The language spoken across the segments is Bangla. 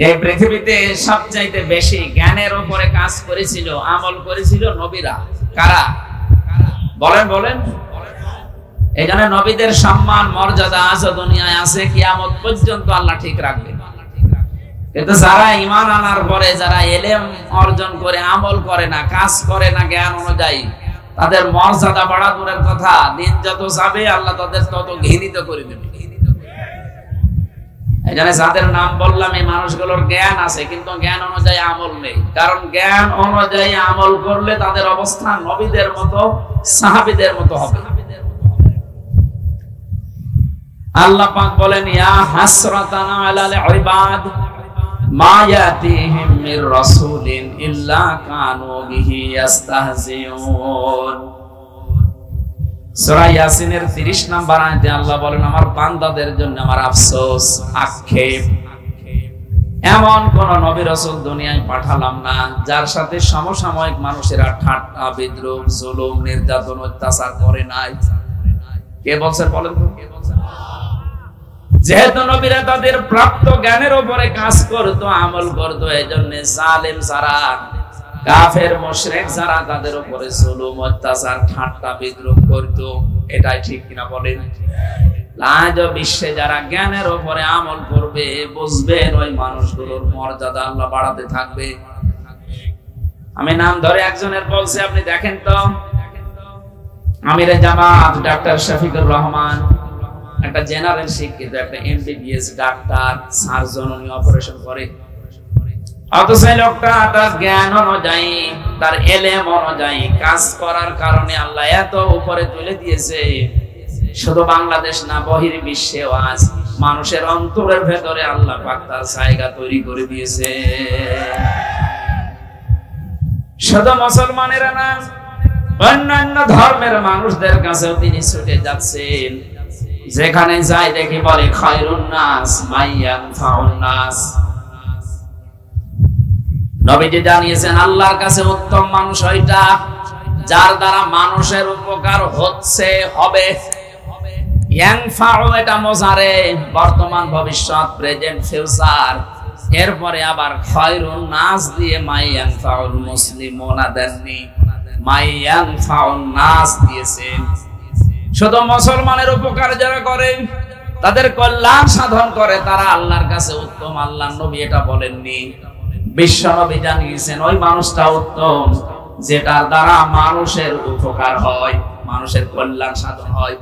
এই পৃথিবীতে সবচাইতে বেশি জ্ঞানের উপরে কাজ করেছিল, আমল করেছিল নবীরা। কারা? বলেন বলেন। এই জন্য নবীদের সম্মান মর্যাদা আজ দুনিয়ায় আছে, কিয়ামত পর্যন্ত আল্লাহ ঠিক রাখবেন। কিন্তু যারা ঈমান আনার পরে যারা ইলম অর্জন করে আমল করে না, কাজ করে না জ্ঞান অনুযায়ী, তাদের মর্যাদা বাড়া দূরের কথা, দিন যত যাবে আল্লাহ তাদের তত ঘৃণিত করে দেবে। এই জন্য যাদের নাম বললাম এই মানুষগুলোর জ্ঞান আছে কিন্তু জ্ঞান অনুযায়ী আমল নেই। কারণ জ্ঞান অনুযায়ী আমল করলে তাদের অবস্থা নবীদের মতো, সাহাবীদের মতো হবে। আল্লাহ পাক বলেন, ইয়া হাসরাতান আলাল ইবাদ মা ইয়াতিহিম মির রাসূলিন ইল্লা কানু বিহি ইস্তাহজিউন। সূরা ইয়াসিনের 30 নম্বর আয়াতে আল্লাহ বলেন, আমার বান্দাদের জন্য আমার আফসোস, আক্ষেপ, এমন কোন নবী রাসূল দুনিয়ায় পাঠালাম না যার সাথে সমসাময়িক মানুষেরা ঠাট্টা, বিদ্রূপ, জুলুম, নির্যাতন, অত্যাচার করে নাই। কে বলছেন বলেন তো? যেহেতু নবীরা তাদের প্রাপ্ত জ্ঞানের উপরে কাজ করতো, আমল করতো, এজন্য জালেম যারা, কাফের মুশরিক যারা তাদের উপরে জুলুম, অত্যাচার, ঠাট্টা, বিদ্রূপ করতো। এটাই ঠিক কিনা বলেন? আজ বিশ্বে যারা জ্ঞানের উপরে আমল করবে, বুঝবেন ওই মানুষগুলোর মর্যাদা আল্লাহ বাড়াতে থাকবে। আমি নাম ধরে একজনের বলছি, আপনি দেখেন তো, আমিরে জামাত ডাক্তার শফিকুর রহমান, একটা জেনারেল শিক্ষিত, একটা এমবিবিএস ডাক্তার, সার্জন, উনি অপারেশন করে। অথচ লোকটা তার জ্ঞান অনুযায়ী, তার এলেম অনুযায়ী কাজ করার কারণে আল্লাহ এত উপরে তুলে দিয়েছে। শুধু বাংলাদেশ না, বহির বিশ্বেও আজ মানুষের অন্তরের ভেতরে আল্লাহ পাক তার জায়গা তৈরি করে দিয়েছে। শুধু মুসলমানেরা না, অন্যান্য ধর্মের মানুষদের কাছেও তিনি ছুটে যাচ্ছেন। যেখানে যাই দেখি বলে খায়রুন নাস মাইয়ানফাউন নাস। নবীজি জানিয়েছেন আল্লাহর কাছে উত্তম মানুষ ওইটা যার দ্বারা মানুষের উপকার হচ্ছে, হবে। ইয়ানফাউ এটা মুজারে, বর্তমান, ভবিষ্যৎ, প্রেজেন্ট, ফিউচার। এরপরে আবার খায়রুন নাস দিয়ে মাইয়ানফাউল মুসলিমুনা দেননি, মাইয়ানফাউন নাস দিয়েছেন। শুধু মুসলমানের উপকার যারা করে, তাদের কল্যাণ সাধন করে, তারা আল্লাহর কাছে উত্তম। আল্লাহর নবী এটা বলেননি, বিশ্ব নবী জানিয়েছেন ওই মানুষটা উত্তম যেটার দ্বারা মানুষের উপকার হয়, মানুষের কল্যাণ সাধন হয়।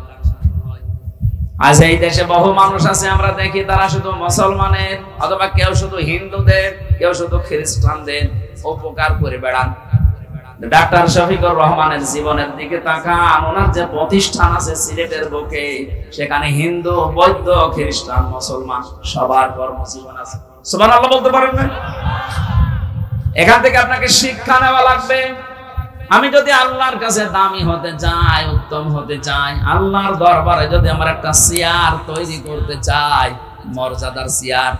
আজ এই দেশে বহু মানুষ আছে, আমরা দেখি তারা শুধু মুসলমানের, অথবা কেউ শুধু হিন্দুদের, কেউ শুধু খ্রিস্টানদের উপকার করে বেড়ান। ডাক্তার শফিকুর রহমানের জীবনের দিকে তাকান, ওনার যে প্রতিষ্ঠান আছে সিলেটের বুকে, সেখানে হিন্দু, বৌদ্ধ, খ্রিস্টান, মুসলমান সবার কর্মজীবন আছে। সুবহানাল্লাহ বলতে পারেন না? এখান থেকে আপনাকে শিক্ষা নেওয়া লাগবে। আমি যদি আল্লাহর কাছে দামি হতে চাই, উত্তম হতে চাই, আল্লাহর দরবারে যদি আমার একটা চেয়ার তৈরি করতে চাই, মর্যাদার চেয়ার,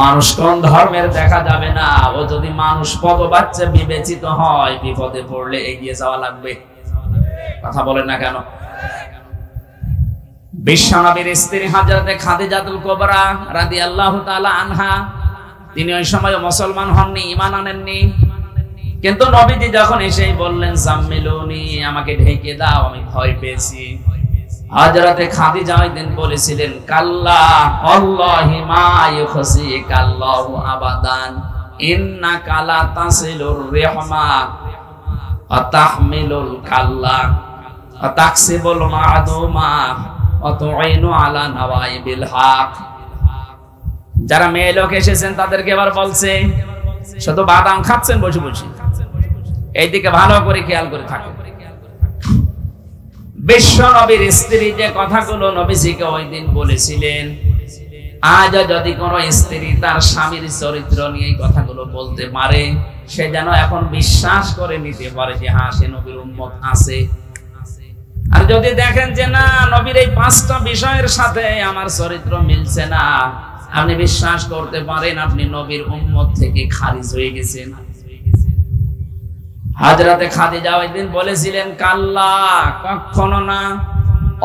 মানুষ কোন ধর্মের দেখা যাবে না, ও যদি মানুষ পদবাচ্চা বিবেচিত হয়, বিপদে পড়লে এগিয়ে যাওয়া লাগবে। কথা বলেন না কেন? বিশ্বনবীর স্ত্রী হযরতে খাদিজাতুল কুবরা রাদিয়াল্লাহু তাআলা আনহা, তিনি ওই সময় মুসলমান হননি, ঈমান আনেননি। কিন্তু নবীজি যখন এসে বললেন জাম্মিলুনি, আমাকে ঢেকে দাও, আমি ভয় পেয়েছি, হযরতে খাদিজা ওই দিন বলেছিলেন কাল্লা আল্লাহি মা ইউখজিকাল্লাহু আবাদান ইন্নাকা লা তাসিলুর রিহমা ওয়া তাহমিলুল কাল্লা ওয়া তাকসিবুল মা'দুমা ওয়া তুইনু আলা নাওয়াইবিল হক। যারা মেয়ে লোক এসেছেন তাদেরকে এবার বলছে, শুধু বাদাম খাচ্ছেন বসে বসে, এইদিকে ভালো করে খেয়াল করে থাকুন। বিশ্ব নবীর স্ত্রী যে কথাগুলো নবীজিকে ওই দিন বলেছিলেন, আজ যদি কোনো স্ত্রী তার স্বামীর চরিত্র নিয়ে এই কথাগুলো বলতে পারে, সে যেন এখন বিশ্বাস করে নিতে পারে যে হ্যাঁ, সে নবীর উম্মত আছে। আর যদি দেখেন যে না, নবীর এই 5টা বিষয়ের সাথে আমার চরিত্র মিলছে না, আপনি বিশ্বাস করতে পারেন আপনি নবীর উম্মত থেকে খারিজ হয়ে গেছেন। হযরতে খাদিজা ওই দিন বলেছিলেন কাল্লা, কখনো না,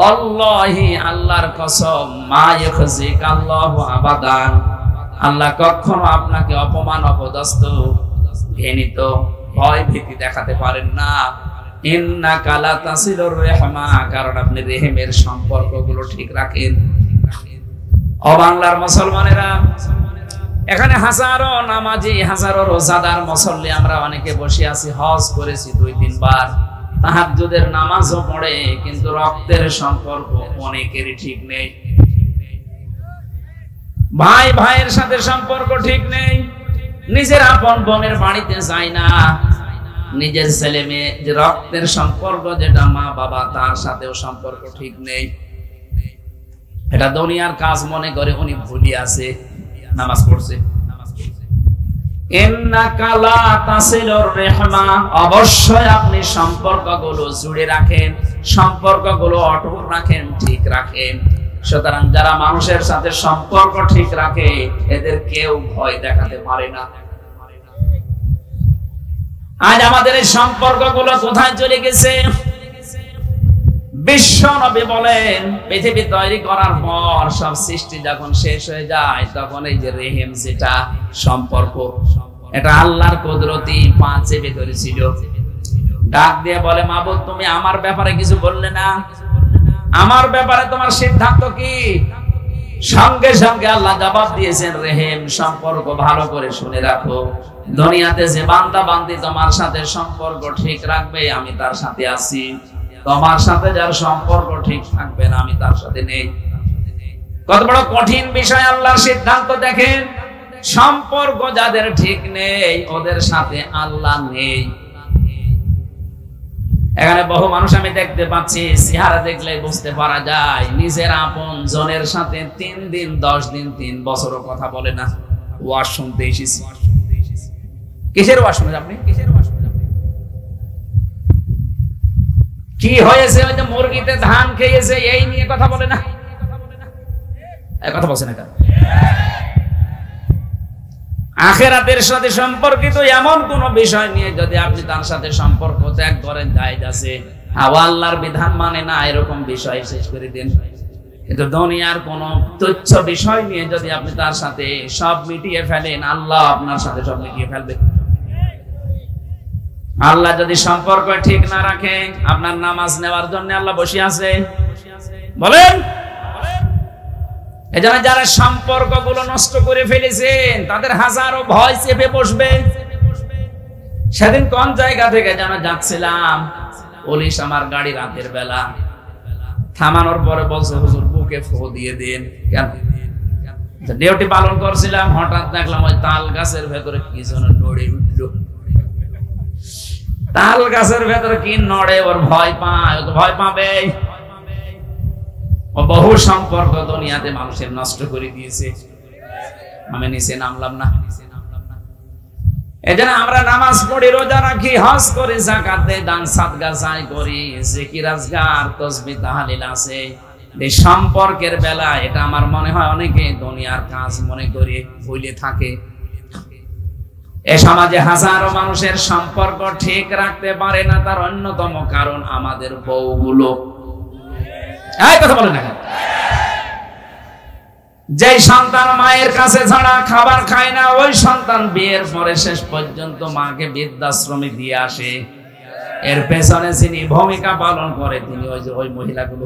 আল্লাহি, আল্লাহর কসম, মা ইউখজিকাল্লাহু আবাদান, আল্লাহ কখনো আপনাকে অপমান, অপদস্থ, ঘৃণিত, ভয় ভীতি দেখাতে পারেন না। ইন্নাকা লা তাসিলুর রাহমা, কারণ আপনি রেহেমের সম্পর্কগুলো ঠিক রাখেন। ও বাংলার মুসলমানেরা, এখানে হাজারো নামাজি, হাজারো রোজাদার মুসল্লি আমরা অনেকে বসে আছি, হজ করেছি 2-3 বার, তাহাজ্জুদের নামাজও পড়ে, কিন্তু রক্তের সম্পর্ক অনেকেরই ঠিক নেই। ভাই ভাইয়ের সাথে সম্পর্ক ঠিক নেই, নিজের আপন বোনের বাড়িতে যায় না, নিজের ছেলে মেয়ে যে রক্তের সম্পর্ক যেটা মা বাবা, তার সাথেও সম্পর্ক ঠিক নেই। এটা দুনিয়ার কাজ মনে করে উনি ভুলি আছে, নামাজ পড়ছে। ইন্নাকা লা তাসিলুর রাহমা, অবশ্যই আপনি সম্পর্কগুলো জুড়ে রাখেন, সম্পর্কগুলো অটুট রাখেন, ঠিক রাখেন। সুতরাং যারা মানুষের সাথে সম্পর্ক ঠিক রাখে, এদের কেউ ভয় দেখাতে পারে না। আজ আমাদের এই সম্পর্কগুলো কোথায় চলে গেছে? বিশ্ব নবী বলেন, পৃথিবী তৈরি করার পর সব সৃষ্টি যখন শেষ হয়ে যায়, তখন এই যে রেহেম, যেটা সম্পর্ক, এটা আল্লাহর কুদরতি পা চেপে ধরেছিল। ডাক দিয়ে বলে, মাবুদ তুমি আমার ব্যাপারে কিছু বললে না, আমার ব্যাপারে তোমার সিদ্ধান্ত কি? সঙ্গে সঙ্গে আল্লাহ জবাব দিয়েছেন, রেহেম সম্পর্ক ভালো করে শুনে রাখো। দুনিয়াতে যে বান্দা বান্দি তোমার সাথে সম্পর্ক ঠিক রাখবে, আমি তার সাথে আছি। তোমার সাথে যার সম্পর্ক ঠিক থাকবে না, আমি তার সাথে নেই। কত বড় কঠিন বিষয় আল্লাহর সিদ্ধান্ত দেখেন। সম্পর্ক যাদের ঠিক নেই, ওদের সাথে আল্লাহ নেই। এখানে বহু মানুষ আমি দেখতে পাচ্ছি, চেহারা দেখলে বুঝতে পারা যায় নিজের আপন জনের সাথে 3 দিন 10 দিন 3 বছরও কথা বলে না। ওয়াজ শুনতে এসেছি। কিসের ওয়াজ শুনেন আপনি? কি হয়েছে? ওই যে মুরগিতে ধান খেয়েছে, এই নিয়ে কথা বলে না। কথা বলছে না কেন? আখিরাতের সাথে সম্পর্কিত এমন কোন বিষয় নিয়ে যদি আপনি তার সাথে সম্পর্ক ত্যাগ করেন, জায়েজ আছে। আল্লাহর বিধান মানে না, এরকম বিষয় শেষ করে দিন। কিন্তু দুনিয়ার কোন তুচ্ছ বিষয় নিয়ে যদি আপনি তার সাথে সব মিটিয়ে ফেলেন, আল্লাহ আপনার সাথে সব মিটিয়ে ফেলবে। আল্লাহ যদি সম্পর্ক ঠিক না রাখে, আপনার নামাজ নেওয়ার জন্য আল্লাহ বসে আছে? বলেন। এজন্য যারা সম্পর্কগুলো নষ্ট করে ফেলেছেন, তাদের হাজারো ভয় চেপে বসবে। সেদিন কোন জায়গা থেকে যেন যাচ্ছিলাম, পুলিশ আমার গাড়ি রাতের বেলা থামানোর পরে বলছে, হুজুর বুকে ফু দিয়ে দিন। কেন? ডিউটি পালন করছিলাম, হঠাৎ দেখলাম ওই তাল গাছের ভেতরে কি যেন নড়ে উঠলো। তাল গাছের ভেতরে কি নড়ে, ওর ভয় পায়, ও তো ভয় পাবে। ও বহু সম্পর্ক দুনিয়াতে মানুষের নষ্ট করে দিয়েছে। আমি নিচে নামলাম না। এজন্য আমরা নামাজ পড়ি, রোজা রাখি, হজ করি, যাকাত দেই, দান সাদকা যাই করি, জিকির আজকার তাসবিহ তাহলিল আছে। এই সম্পর্কের বেলা এটা আমার মনে হয় অনেকে দুনিয়ার কাজ মনে করে ভুলে থাকে। এ সমাজে হাজারো মানুষের সম্পর্ক ঠিক রাখতে পারে না, তার অন্যতম কারণ আমাদের বউগুলো। এই কথা বলেন না। যে সন্তান মায়ের কাছে ছাড়া খাবার খায় না, ওই সন্তান বিয়ের পরে শেষ পর্যন্ত মাকে বৃদ্ধাশ্রমে দিয়ে আসে। এর পেছনে যিনি ভূমিকা পালন করে, তিনি ওই মহিলাগুলো।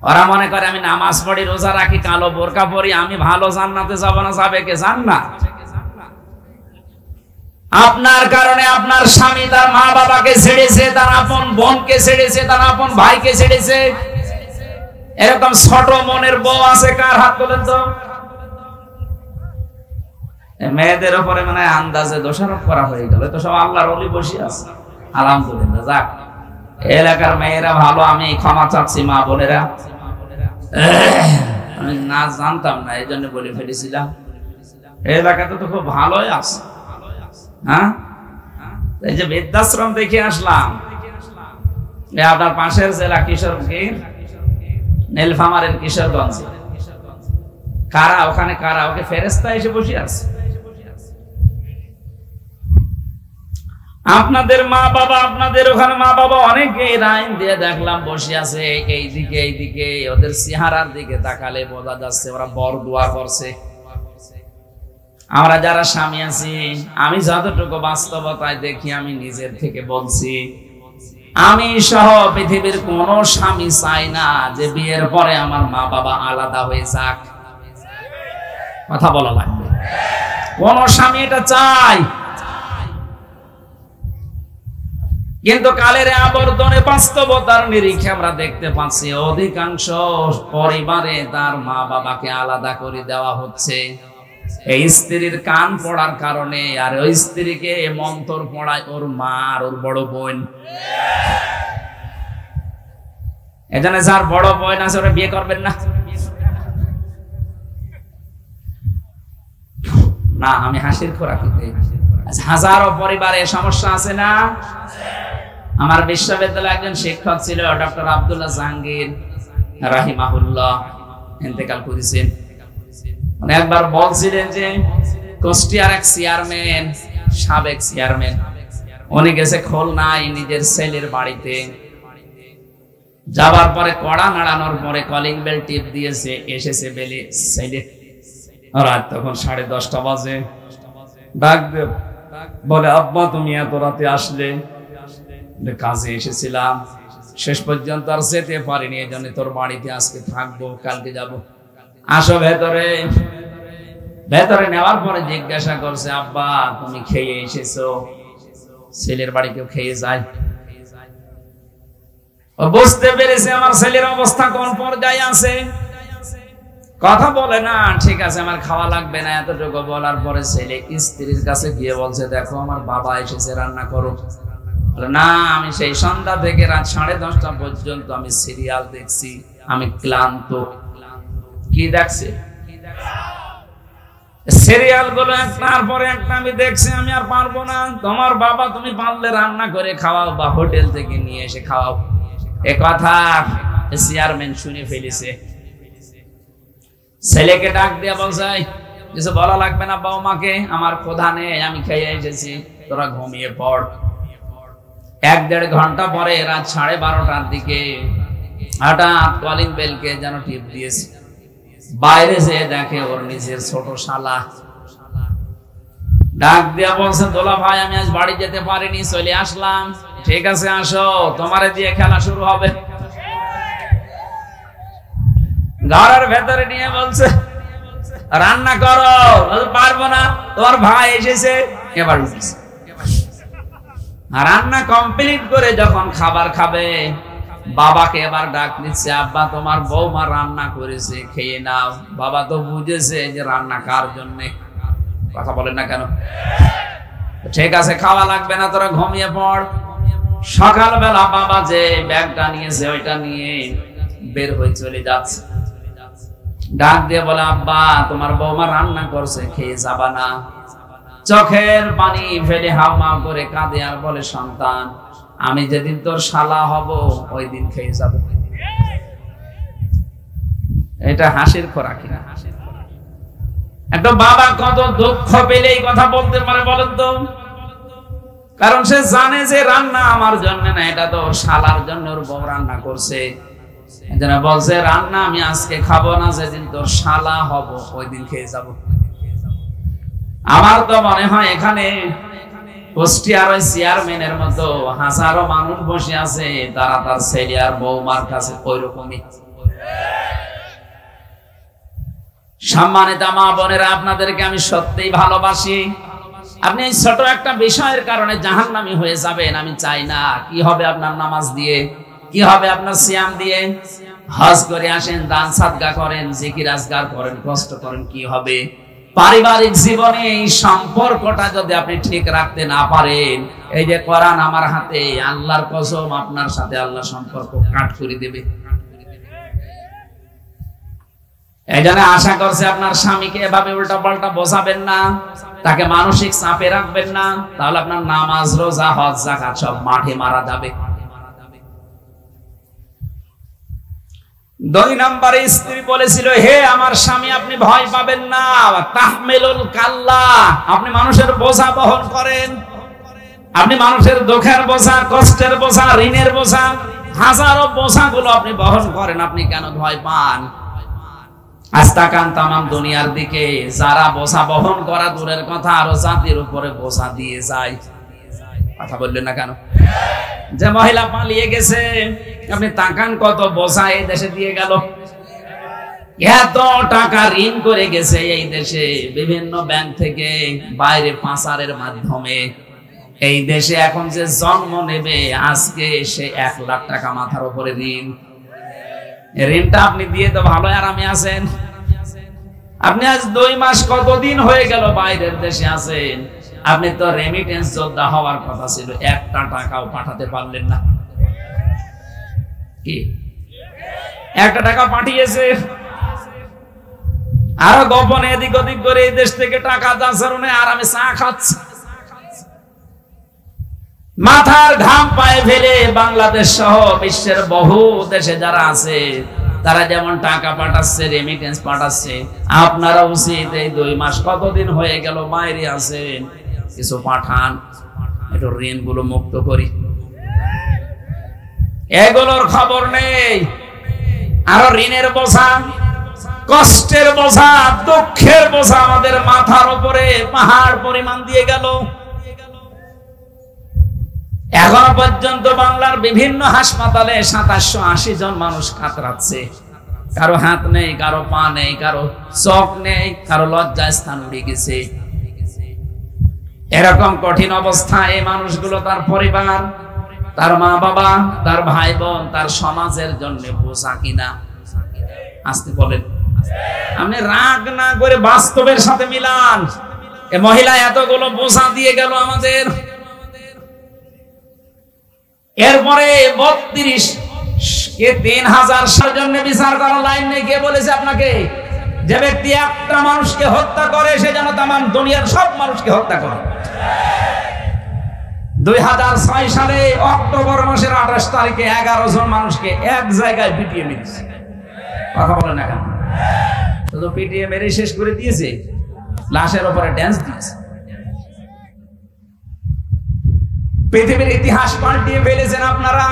ওরা মনে করে আমি নামাজ পড়ি, রোজা রাখি, কালো বোরকা পরি, আমি ভালো জান্নাতে যাব না। যাবে কে? জান্নাত। আপনার কারণে আপনার স্বামী তার মা বাবাকে ছেড়েছে, তার আপন বোনকে ছেড়েছে, তার আপন ভাইকে ছেড়েছে। এরকম ছোট মনের বউ আছে কার? হাত তোলেন তো। মেয়েদের উপরে মানে আন্দাজে দোষারোপ করা হয়ে গেল। তো সব আল্লাহর ওলি বসে আছে। আলহামদুলিল্লাহ, যাক এলাকার মেয়েরা ভালো, আমি ক্ষমা চাচ্ছি মা বোনেরা। আমি না জানতাম না, এই জন্য বলে ফেলেছিলাম। এলাকাতে তো খুব ভালোই আছে। হ্যাঁ, এই যে বৃদ্ধাশ্রম দেখে আসলাম, আপনার পাশের জেলা কিশোরগঞ্জ, নীলফামারীর কিশোরগঞ্জ। কারা ওখানে? কারা? ওকে ফেরেশতা এসে বসে আছে। আপনাদের মা বাবা, আপনাদের ওখানে মা বাবা অনেকেই লাইন দিয়ে দেখলাম বসে আছে এইদিকে, ওদের চেহারার দিকে তাকালে বোঝা যাচ্ছে ওরা বড় দোয়া করছে। আমরা যারা স্বামী আছি, আমি যতটুকু বাস্তবতায় দেখি, আমি নিজের থেকে বলছি, আমি সহ পৃথিবীর কোন স্বামী চাই না যে বিয়ের পরে আমার মা বাবা আলাদা হয়ে যাক। কথা বলা লাগবে, কোন স্বামী এটা চাই? কিন্তু কালের আবর্তনে বাস্তবতার নিরিখে আমরা দেখতে পাচ্ছি অধিকাংশ পরিবারে তার মা বাবাকে আলাদা করে দেওয়া হচ্ছে এই স্ত্রীর কান পড়ার কারণে। আর ওই স্ত্রীকে মন্ত্র পড়ায় ওর মা আর ওর বড় বোন। এজন্য যার বড় বোন আছে ওরা বিয়ে করবেন না। না, আমি হাসির খোরাকিতে, হাজারো পরিবারে সমস্যা আছে না? আমার বিশ্ববিদ্যালয়ে একজন শিক্ষক ছিল, ডক্টর আব্দুল্লাহ জাহাঙ্গীর রাহিমাহুল্লাহ, ইন্তেকাল করেছেন। উনি একবার বলছিলেন যে কুষ্টিয়ার এক চেয়ারম্যান, সাবেক চেয়ারম্যান, উনি গেছে খুলনায় নিজের ছেলের বাড়িতে। যাবার পরে কড়া নাড়ানোর পরে কলিং বেল টিপ দিয়েছে, এসেছে বেলে ছেলে। রাত তখন 10:30 বাজে। ডাক বলে, আব্বা তুমি এত রাতে আসলে? কাজে এসেছিলাম, শেষ পর্যন্ত আর যেতে পারিনি, এই জন্য তোর বাড়িতে আজকে থাকবো, কালকে যাব। আসো ভেতরে। ভেতরে নেওয়ার পরে জিজ্ঞাসা করছে, আব্বা তুমি খেয়ে এসেছো? ছেলের বাড়ি কেউ খেয়ে যায়? ও বুঝতে পেরেছে আমার ছেলের অবস্থা কোন পর্যায়ে আছে। কথা বলে না, ঠিক আছে আমার খাওয়া লাগবে না, এতটুকু বলার পরে ছেলে স্ত্রীর কাছে গিয়ে বলছে, দেখো আমার বাবা এসেছে, রান্না করো। না, আমি সেই সন্ধ্যা থেকে রাত 10:30 পর্যন্ত আমি সিরিয়াল দেখছি, আমি ক্লান্ত। কি দেখছে? সিরিয়াল গুলো একটার পরে একটা আমি দেখছি, আমি আর পারবো না। তোমার বাবা তুমি পারলে রান্না করে খাওয়াও বা হোটেল থেকে নিয়ে এসে খাওয়াও। এ কথা চেয়ারম্যান শুনে ফেলেছে। ছেলেকে ডাক দিয়ে বলছে, কিছু বলা লাগবে না বৌমাকে, আমার ক্ষুধা নেই, আমি খেয়ে এসেছি, তোরা ঘুমিয়ে পড়। 1-1.5 ঘন্টা পরে রাত 12:30টার দিকে হঠাৎ কলিং বেলকে যেন টিপ দিয়েছে। বাইরে যেয়ে দেখে ওর নিজের ছোট শালা। ডাক দিয়া বলছে, দোলা ভাই আমি আজ বাড়ি যেতে পারিনি, চলে আসলাম। ঠিক আছে আসো, তোমারে দিয়ে খেলা শুরু হবে। ঘরের ভেতরে নিয়ে বলছে, রান্না করো। পারবো না, তোমার ভাই এসেছে। এবার রান্না কমপ্লিট করে যখন খাবার খাবে, বাবাকে এবার ডাক দিচ্ছে, আব্বা তোমার বৌমা রান্না করেছে, খেয়ে নাও। বাবা তো বুঝেছে যে রান্না কার জন্য। কথা বলেন না কেন? ঠিক আছে খাওয়া লাগবে না, তোরা ঘুমিয়ে পড়। সকালবেলা বাবা যে ব্যাগটা নিয়েছে ওইটা নিয়ে বের হয়ে চলে যাচ্ছে। ডাক দিয়ে বলে, আব্বা তোমার বৌমা রান্না করছে, খেয়ে যাবা না? চোখের পানি ফেলে হাওমাও করে কাঁদে আর বলে, সন্তান আমি যেদিন তোর শালা হব ওই দিন খেয়ে যাব। এটা হাসির খোরাকি না? একটা বাবা কত দুঃখ পেলে এই কথা বলতে পারে বলেন তো? কারণ সে জানে যে রান্না আমার জন্য না, এটা তো ওর শালার জন্য ওর বউ রান্না করছে। এজন্য বলছে, রান্না আমি আজকে খাবো না, যেদিন তোর শালা হব ওই দিন খেয়ে যাব। আমার তো মনে হয় এখানে কুষ্টিয়ার ওই চেয়ারম্যানের মতো হাজারো মানুষ বসে আছে, তারা তার ছেলে আর বৌমার কাছে ওই রকমই। সম্মানিত মা বোনেরা, আপনাদেরকে আমি সত্যিই ভালোবাসি। আপনি এই ছোট একটা বিষয়ের কারণে জাহান্নামী হয়ে যাবেন আমি চাই না। কি হবে আপনার নামাজ দিয়ে? কি হবে আপনার সিয়াম দিয়ে? হজ করে আসেন, দান সাদকা করেন, জিকির আজকার করেন, কষ্ট করেন, কি হবে? পারিবারিক জীবনে এই সম্পর্কটা যদি আপনি ঠিক রাখতে না পারেন, এই যে কোরআন আমার হাতে, আল্লাহর কসম আপনার সাথে আল্লাহ সম্পর্ক কাট করে দেবে। এই জন্য আশা করছে আপনার স্বামীকে এভাবে উল্টা পাল্টা বোঝাবেন না, তাকে মানসিক চাপে রাখবেন না, তাহলে আপনার নামাজ রোজা হজ যাকাত সব মাঠে মারা যাবে। 2 নম্বরে স্ত্রী বলেছিল, হে আমার স্বামী আপনি ভয় পাবেন না, তাহমিলুল কাল্লা, আপনি মানুষের বোঝা বহন করেন। আপনি মানুষের দুঃখের বোঝা, কষ্টের বোঝা, ঋণের বোঝা, হাজারো বোঝাগুলো আপনি বহন করেন, আপনি কেন ভয় পান? আজ তাকান তামাম দুনিয়ার দিকে, যারা বোঝা বহন করা দূরের কথা, আরো জাতির উপরে বোঝা দিয়ে যায়। কথা বললেন না কেন? যে মহিলা পালিয়ে গেছে, আপনি তাকান কত বোঝা এই দেশে দিয়ে গেল। এত টাকা ঋণ করে গেছে এই দেশে বিভিন্ন ব্যাংক থেকে, বাইরে পাচারের মাধ্যমে। এই দেশে এখন যে জন্ম নেবে আজকে, সে 1 লাখ টাকা মাথার উপরে ঋণ। ঋণটা আপনি দিয়ে তো ভালো আরামে আছেন। আপনি আজ 2 মাস কতদিন হয়ে গেল বাইরের দেশে আছেন, আপনি তো রেমিটেন্স যোদ্ধা হওয়ার কথা ছিল, 1টা টাকাও পাঠাতে পারলেন না। কি 1টা টাকা পাঠিয়েছে, আরো গোপনে এদিক ওদিক করে এই দেশ থেকে টাকা যাচ্ছে, আরামে চা খাচ্ছে। মাথার ঘাম পায়ে ফেলে বাংলাদেশ সহ বিশ্বের বহু দেশে যারা আছে, তারা যেমন টাকা পাঠাচ্ছে, রেমিটেন্স পাঠাচ্ছে, আপনারা উচিত এই 2 মাস কতদিন হয়ে গেল বাইরে আছেন, কিছু পাঠান, একটু ঋণগুলো মুক্ত করি। এগুলোর খবর নেই। আরো ঋণের বোঝা, কষ্টের বোঝা, দুঃখের বোঝা আমাদের মাথার উপরে পাহাড় পরিমাণ দিয়ে গেল। এখনো পর্যন্ত বাংলার বিভিন্ন হাসপাতালে 2780 জন মানুষ কাতরাচ্ছে। কারো হাত নেই, কারো পা নেই, কারো চোখ নেই, কারো লজ্জাস্থান উড়ে গেছে। এরকম কঠিন অবস্থায় এই মানুষগুলো, তার পরিবার, তার মা বাবা, তার ভাই বোন, তার সমাজের জন্য বোঝা কিনা? আসতে বলেন। আপনি রাগ না করে বাস্তবের সাথে মিলান। এই মহিলা এতগুলো বোঝা দিয়ে গেল আমাদের। এরপরে 32 কে 3000 জন্য বিচার করার লাইন নেই। কে বলেছে আপনাকে? যে ব্যক্তি একটা মানুষকে হত্যা করে সে যেন তামাম দুনিয়ার সব মানুষকে হত্যা করে। 2006 সালে অক্টোবর মাসের 28 তারিখে 11 জন মানুষকে এক জায়গায় পিটিয়ে মেরেছে। কথা বলেন না কেন? শুধু পিটিয়ে মেরে শেষ করে দিয়েছে, লাশের উপরে ড্যান্স দিয়েছে। পৃথিবীর ইতিহাস পাল্টিয়ে ফেলেছেন আপনারা।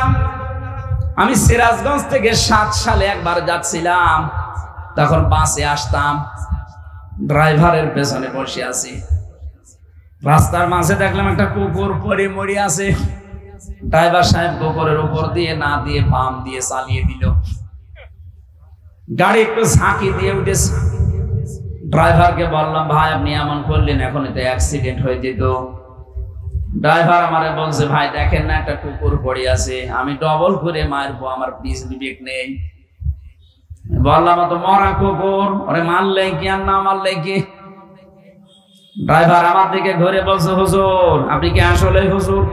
আমি সিরাজগঞ্জ থেকে 7 সালে একবার যাচ্ছিলাম, তখন বাসে আসতাম, ড্রাইভারের পেছনে বসে আছি। রাস্তার মাঝে দেখলাম একটা কুকুর পড়ে মরে আছে। ড্রাইভার সাহেব কুকুরের উপর দিয়ে না দিয়ে বাম দিয়ে চালিয়ে দিল। গাড়ি একটু ঝাঁকি দিয়ে উঠেছে। ড্রাইভারকে বললাম, ভাই আপনি এমন করলেন, এখন তো অ্যাক্সিডেন্ট হয়ে যেত। ড্রাইভার আমারে বলছে, ভাই দেখেন না একটা কুকুর পড়ে আছে, আমি ডবল করে মারবো, আমার বিবেক নেই। বললাম তো মরা কুকুর, ওরে মারলে কি আর না মারলে কি? ড্রাইভার আমার দিকে ঘুরে বলছে, হুজুর আপনি কি আসলে হুজুর?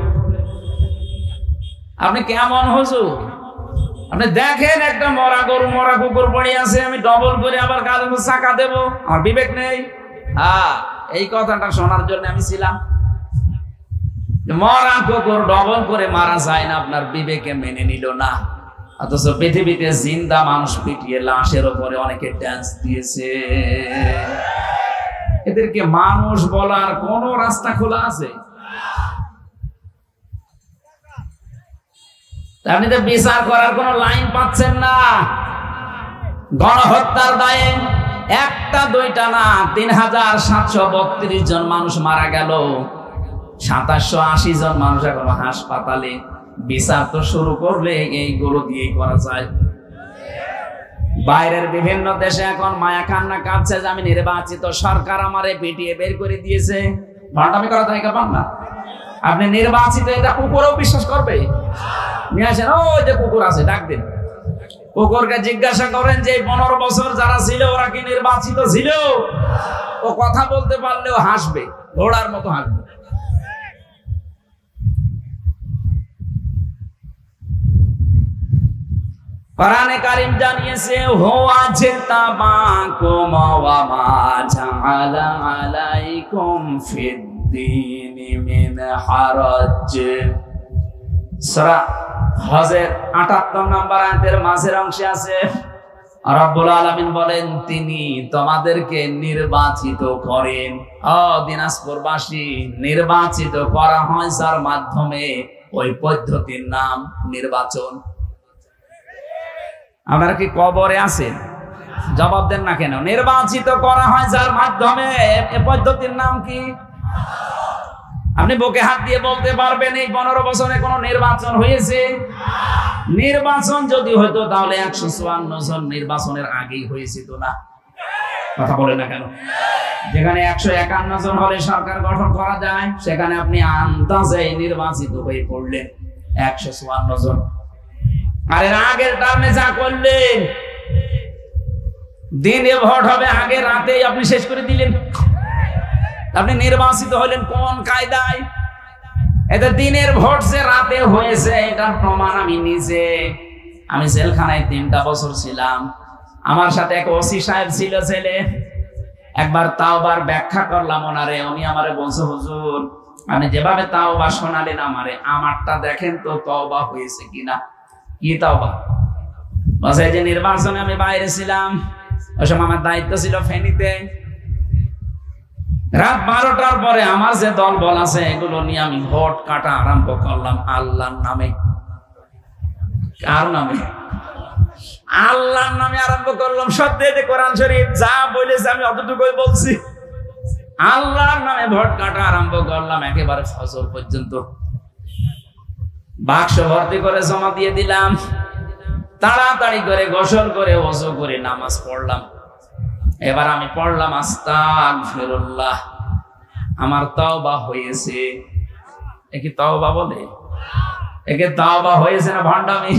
আপনি কেমন হুজুর? আপনি দেখেন একটা মরা গরু, মরা কুকুর পড়ে আছে, আমি ডবল করে আবার গালে চাকা দেবো, আমার বিবেক নেই? হ্যাঁ, এই কথাটা শোনার জন্য আমি ছিলাম। মরা কুকুর ডবল করে মারা যায় না, আপনার বিবেকে মেনে নিল না। অথচ পৃথিবীতে জিন্দা মানুষ পিটিয়ে লাশের উপরে অনেকে ড্যান্স দিয়েছে। এদেরকে মানুষ বলার কোন রাস্তা খোলা আছে? আপনি তো বিচার করার কোন লাইন পাচ্ছেন না। গণহত্যার দায়ে একটা দুইটা না, 3732 জন মানুষ মারা গেল। 2780 জন মানুষ এখন হাসপাতালে। বিচার তো শুরু করলে এইগুলো দিয়েই করা যায়। বাইরের বিভিন্ন দেশে এখন মায়া কান্না কাঁদছে যে আমি নির্বাচিত সরকার আমারে পিটিয়ে বের করে দিয়েছে। ভান্ডামি করা জায়গা পান না। আপনি নির্বাচিত, এটা কুকুরও বিশ্বাস করবে? নিয়ে আসেন, ওই যে কুকুর আছে, ডাক দিন। কুকুরকে জিজ্ঞাসা করেন যে 15 বছর যারা ছিল ওরা কি নির্বাচিত ছিল? ও কথা বলতে পারলেও হাসবে, ঘোড়ার মতো হাসবে। কোরআনে কারীম জানিয়েছে, হুয়া জিতাবাকুম ওয়া মা জাআলা আলাইকুম ফিদ-দীনি মিন হারাজ। সূরা হজের 78 নম্বর আয়াতের মাঝের অংশে আছে, রব্বুল আলামিন বলেন তিনি তোমাদেরকে নির্বাচিত করেন। দিনাজপুরবাসী, নির্বাচিত করা হয় যার মাধ্যমে, ওই পদ্ধতির নাম নির্বাচন। আপনারা কি কবরে আছেন? জবাব দেন না কেন? নির্বাচিত করা হয় যার মাধ্যমে, এই পদ্ধতির নাম কি? আপনি বুকে হাত দিয়ে বলতে পারবেন এই 15 বছরে কোন নির্বাচন হয়েছে? নির্বাচন যদি হতো তাহলে 154 জন নির্বাচনের আগেই হয়েছিল না? কথা বলে না কেন? যেখানে 151 জন হলে সরকার গঠন করা যায়, সেখানে আপনি আন্দাজে নির্বাচিত হয়ে পড়লেন 154 জন। আর এর আগের টার্মে যা করলেন, দিনে ভোট হবে, আগে রাতেই আপনি শেষ করে দিলেন। আপনি নির্বাচিত হলেন কোন কায়দায়? এটা দিনের ভোট যে রাতে হয়েছে, এটার প্রমাণ আমি নিজে। আমি জেলখানায় 3টা বছর ছিলাম। আমার সাথে এক ওসি সাহেব ছিল ছেলে। একবার তাওবার ব্যাখ্যা করলাম ওনারে। উনি আমারে বলছে, হুজুর আপনি যেভাবে তাওবা শোনালেন আমারে, আমারটা দেখেন তো তওবা হয়েছে কিনা। কি তাওবা? বলছে যে নির্বাচনে আমি বাইরে ছিলাম, ওই সময় আমার দায়িত্ব ছিল ফেনীতে। রাত 12টার পরে আমার যে দল বল আছে এগুলো নিয়ে আমি ভোট কাটা আরম্ভ করলাম আল্লাহর নামে। কার নামে? আল্লাহর নামে আরম্ভ করলাম। সত্যি কোরআন শরীফ যা বলেছে আমি অতটুকুই বলছি। আল্লাহর নামে ভোট কাটা আরম্ভ করলাম একেবারে ফজর পর্যন্ত। বাক্স ভর্তি করে জমা দিয়ে দিলাম। তাড়াতাড়ি করে গোসল করে ওযু করে নামাজ পড়লাম। এবার আমি পড়লাম আস্তাগফিরুল্লাহ, আমার তাওবা হয়েছে। একে তাওবা বলে? একে তাওবা হয়েছে না ভণ্ডামি?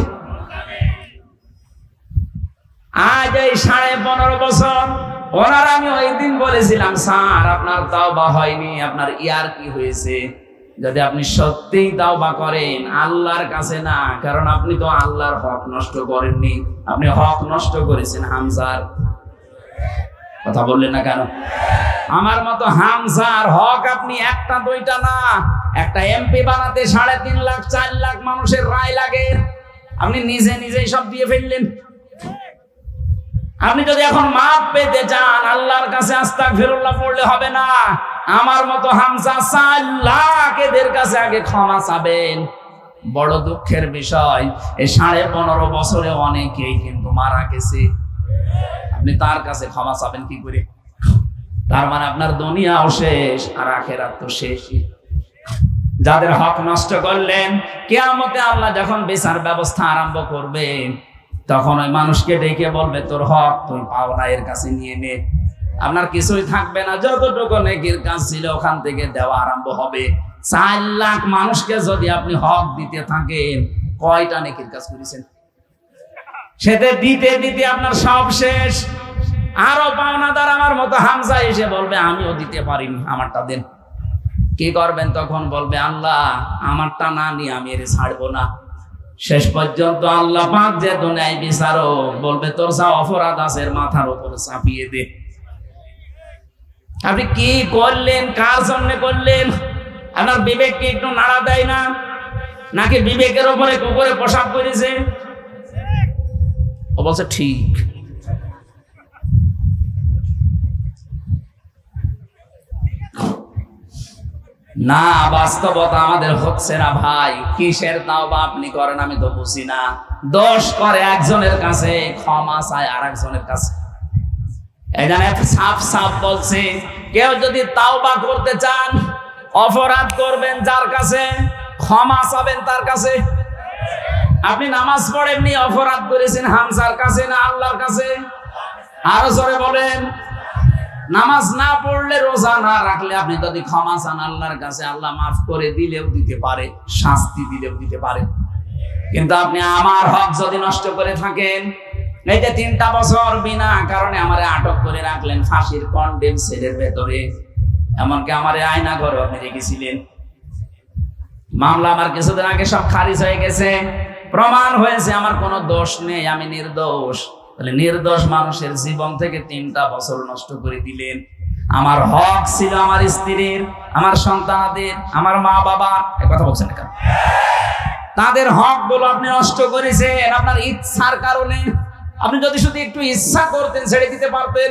আজ এই 15.5 বছর ওনার আমি ওই দিন বলেছিলাম, স্যার আপনার তাওবা হয়নি, আপনার ইয়ার কি হয়েছে? যদি আপনি সত্যিই তাওবা করেন আল্লাহর কাছে না, কারণ আপনি তো আল্লাহর হক নষ্ট করেননি, আপনি হক নষ্ট করেছেন হামজার। কথা বললেন না কেন? আমার মতো হামজার হক আপনি একটা দুইটা না, একটা এমপি বানাতে 3.5 লাখ 4 লাখ মানুষের রায় লাগে। আপনি নিজে নিজেই সব দিয়ে ফেললেন। আপনি যদি এখন মাপ পেতে চান আল্লাহর কাছে আস্তাগফিরুল্লাহ পড়লে হবে না। আমার মতো হামজা 4 লাখ এদের কাছে আগে ক্ষমা চাবেন। বড় দুঃখের বিষয়, এই 15.5 বছরে অনেকেই কিন্তু মারা গেছে। আপনি তার কাছে ক্ষমা চাবেন কি করে? তার মানে আপনার দুনিয়াও শেষ আর আখিরাত তো শেষই। যাদের হক নষ্ট করলেন, কিয়ামতে আল্লাহ যখন বিচার ব্যবস্থা আরম্ভ করবে, তখন ওই মানুষকে ডেকে বলবে, তোর হক তুই পাও না, এর কাছে নিয়ে নে। আপনার কিছুই থাকবে না, যতটুকু নেকির কাজ ছিল ওখান থেকে দেওয়া আরম্ভ হবে। 4 লাখ মানুষকে যদি আপনি হক দিতে থাকেন, কয়টা নেকির কাজ করেছেন? সেটা দিতে দিতে আপনার সব শেষ। আরো পাওনাদার আমার মতো হামজা এসে বলবে, আমিও দিতে পারিনি, আমারটা দেন। কি করবেন তখন? বলবে, আল্লাহ আমারটা না নিয়ে আমি এর ছাড়বো না। শেষ পর্যন্ত আল্লাহ পাক যে দুনিয়ায় বিচারক, বলবে তোর যা অপরাধ আছে মাথার উপরে চাপিয়ে দে। আপনি কি করলেন? কার জন্য করলেন? আপনার বিবেক কি একটু নাড়া দেয় না? নাকি বিবেকের উপরে কুকুরে পেশাব করেছে? ও বলছে ঠিক। না, বাস্তবতা আমাদের হচ্ছে না ভাই। কিসের তাওবা আপনি করেন আমি তো বুঝি না। দোষ করে একজনের কাছে, ক্ষমা চায় আর একজনের কাছে। এখানে সাফ সাফ বলছে, কেউ যদি তাওবা করতে চান, অপরাধ করবেন যার কাছে, ক্ষমা চাবেন তার কাছে। আপনি নামাজ পড়েননি, অপরাধ করেছেন হামজার কাছে না আল্লাহর কাছে? আরো জোরে বলেন। নামাজ না পড়লে, রোজা না রাখলে আপনি যদি ক্ষমা চান আল্লাহর কাছে, আল্লাহ মাফ করে দিলেও দিতে পারে, শাস্তি দিলেও দিতে পারে। কিন্তু আপনি আমার হক যদি নষ্ট করে থাকেন, এই যে 3টা বছর বিনা কারণে আমারে আটক করে রাখলেন ফাঁসির কন্ডেম সেলের ভেতরে, এমনকি আমারে আয়না ঘরে আপনি রেখেছিলেন। মামলা আমার কিছুদিন আগে সব খারিজ হয়ে গেছে, প্রমাণ হয়েছে আমার কোনো দোষ নেই, আমি নির্দোষ। তাহলে নির্দোষ মানুষের জীবন থেকে 3টা বছর নষ্ট করে দিলেন। আমার হক ছিল আমার স্ত্রীর, আমার সন্তানদের, আমার মা বাবার। এই কথা বলছেন কেন? তাদের হক গুলো আপনি নষ্ট করেছেন আপনার ইচ্ছার কারণে। আপনি যদি শুধু একটু ইচ্ছা করতেন ছেড়ে দিতে পারতেন।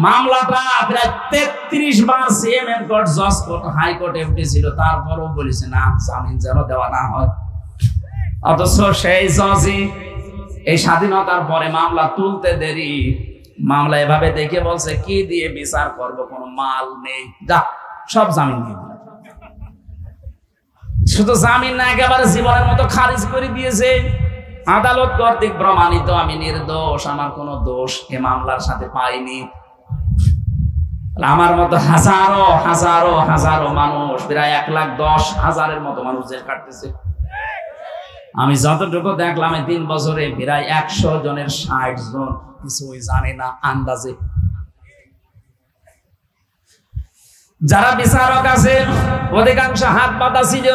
মামলাটা প্রায় 33 বার সিএমএম কোর্ট, জজ কোর্ট, হাইকোর্ট, এফডি ছিল, তারপরও বলেছে না, জামিন যেন দেওয়া না হয়। অথচ সেই জজই এই স্বাধীনতার পরে মামলা তুলতে দেরি, মামলা এভাবে দেখে বলছে কি দিয়ে বিচার করব, কোনো মাল নেই, যা সব জামিন দিয়ে দিল। শুধু জামিন না, একেবারে জীবনের মতো খারিজ করে দিয়েছে। আদালত কর্তৃক প্রমাণিত আমি নির্দোষ, আমার কোনো দোষ এ মামলার সাথে পাইনি। আমার মতো হাজারো হাজারো হাজারো মানুষ, প্রায় 1,10,000-এর মতো মানুষ জেল কাটতেছে। আমি যতটুকু দেখলাম এই 3 বছরে প্রায় 100 জনের 60 জন কিছুই জানে না আন্দাজে। যারা বিচারক আছে অধিকাংশ হাত পাতা ছিল।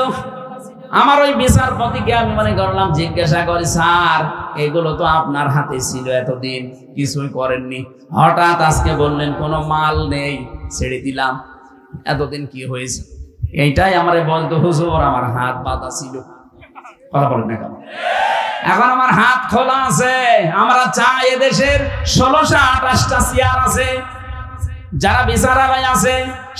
আমার ওই বিচারপতিকে আমি মনে করলাম জিজ্ঞাসা করি, স্যার এগুলো তো আপনার হাতে ছিল এতদিন, কিছুই করেননি, হঠাৎ আজকে বললেন কোনো মাল নেই, ছেড়ে দিলাম, এতদিন কি হয়েছে? এইটাই আমারে বলতো, হুজুর আমার হাত বাঁধা ছিল। কথা বলেন না কেন? এখন আমার হাত খোলা আছে। আমরা চাই এদেশের 1628টা চেয়ার আছে, যারা বিচারালয় আছে,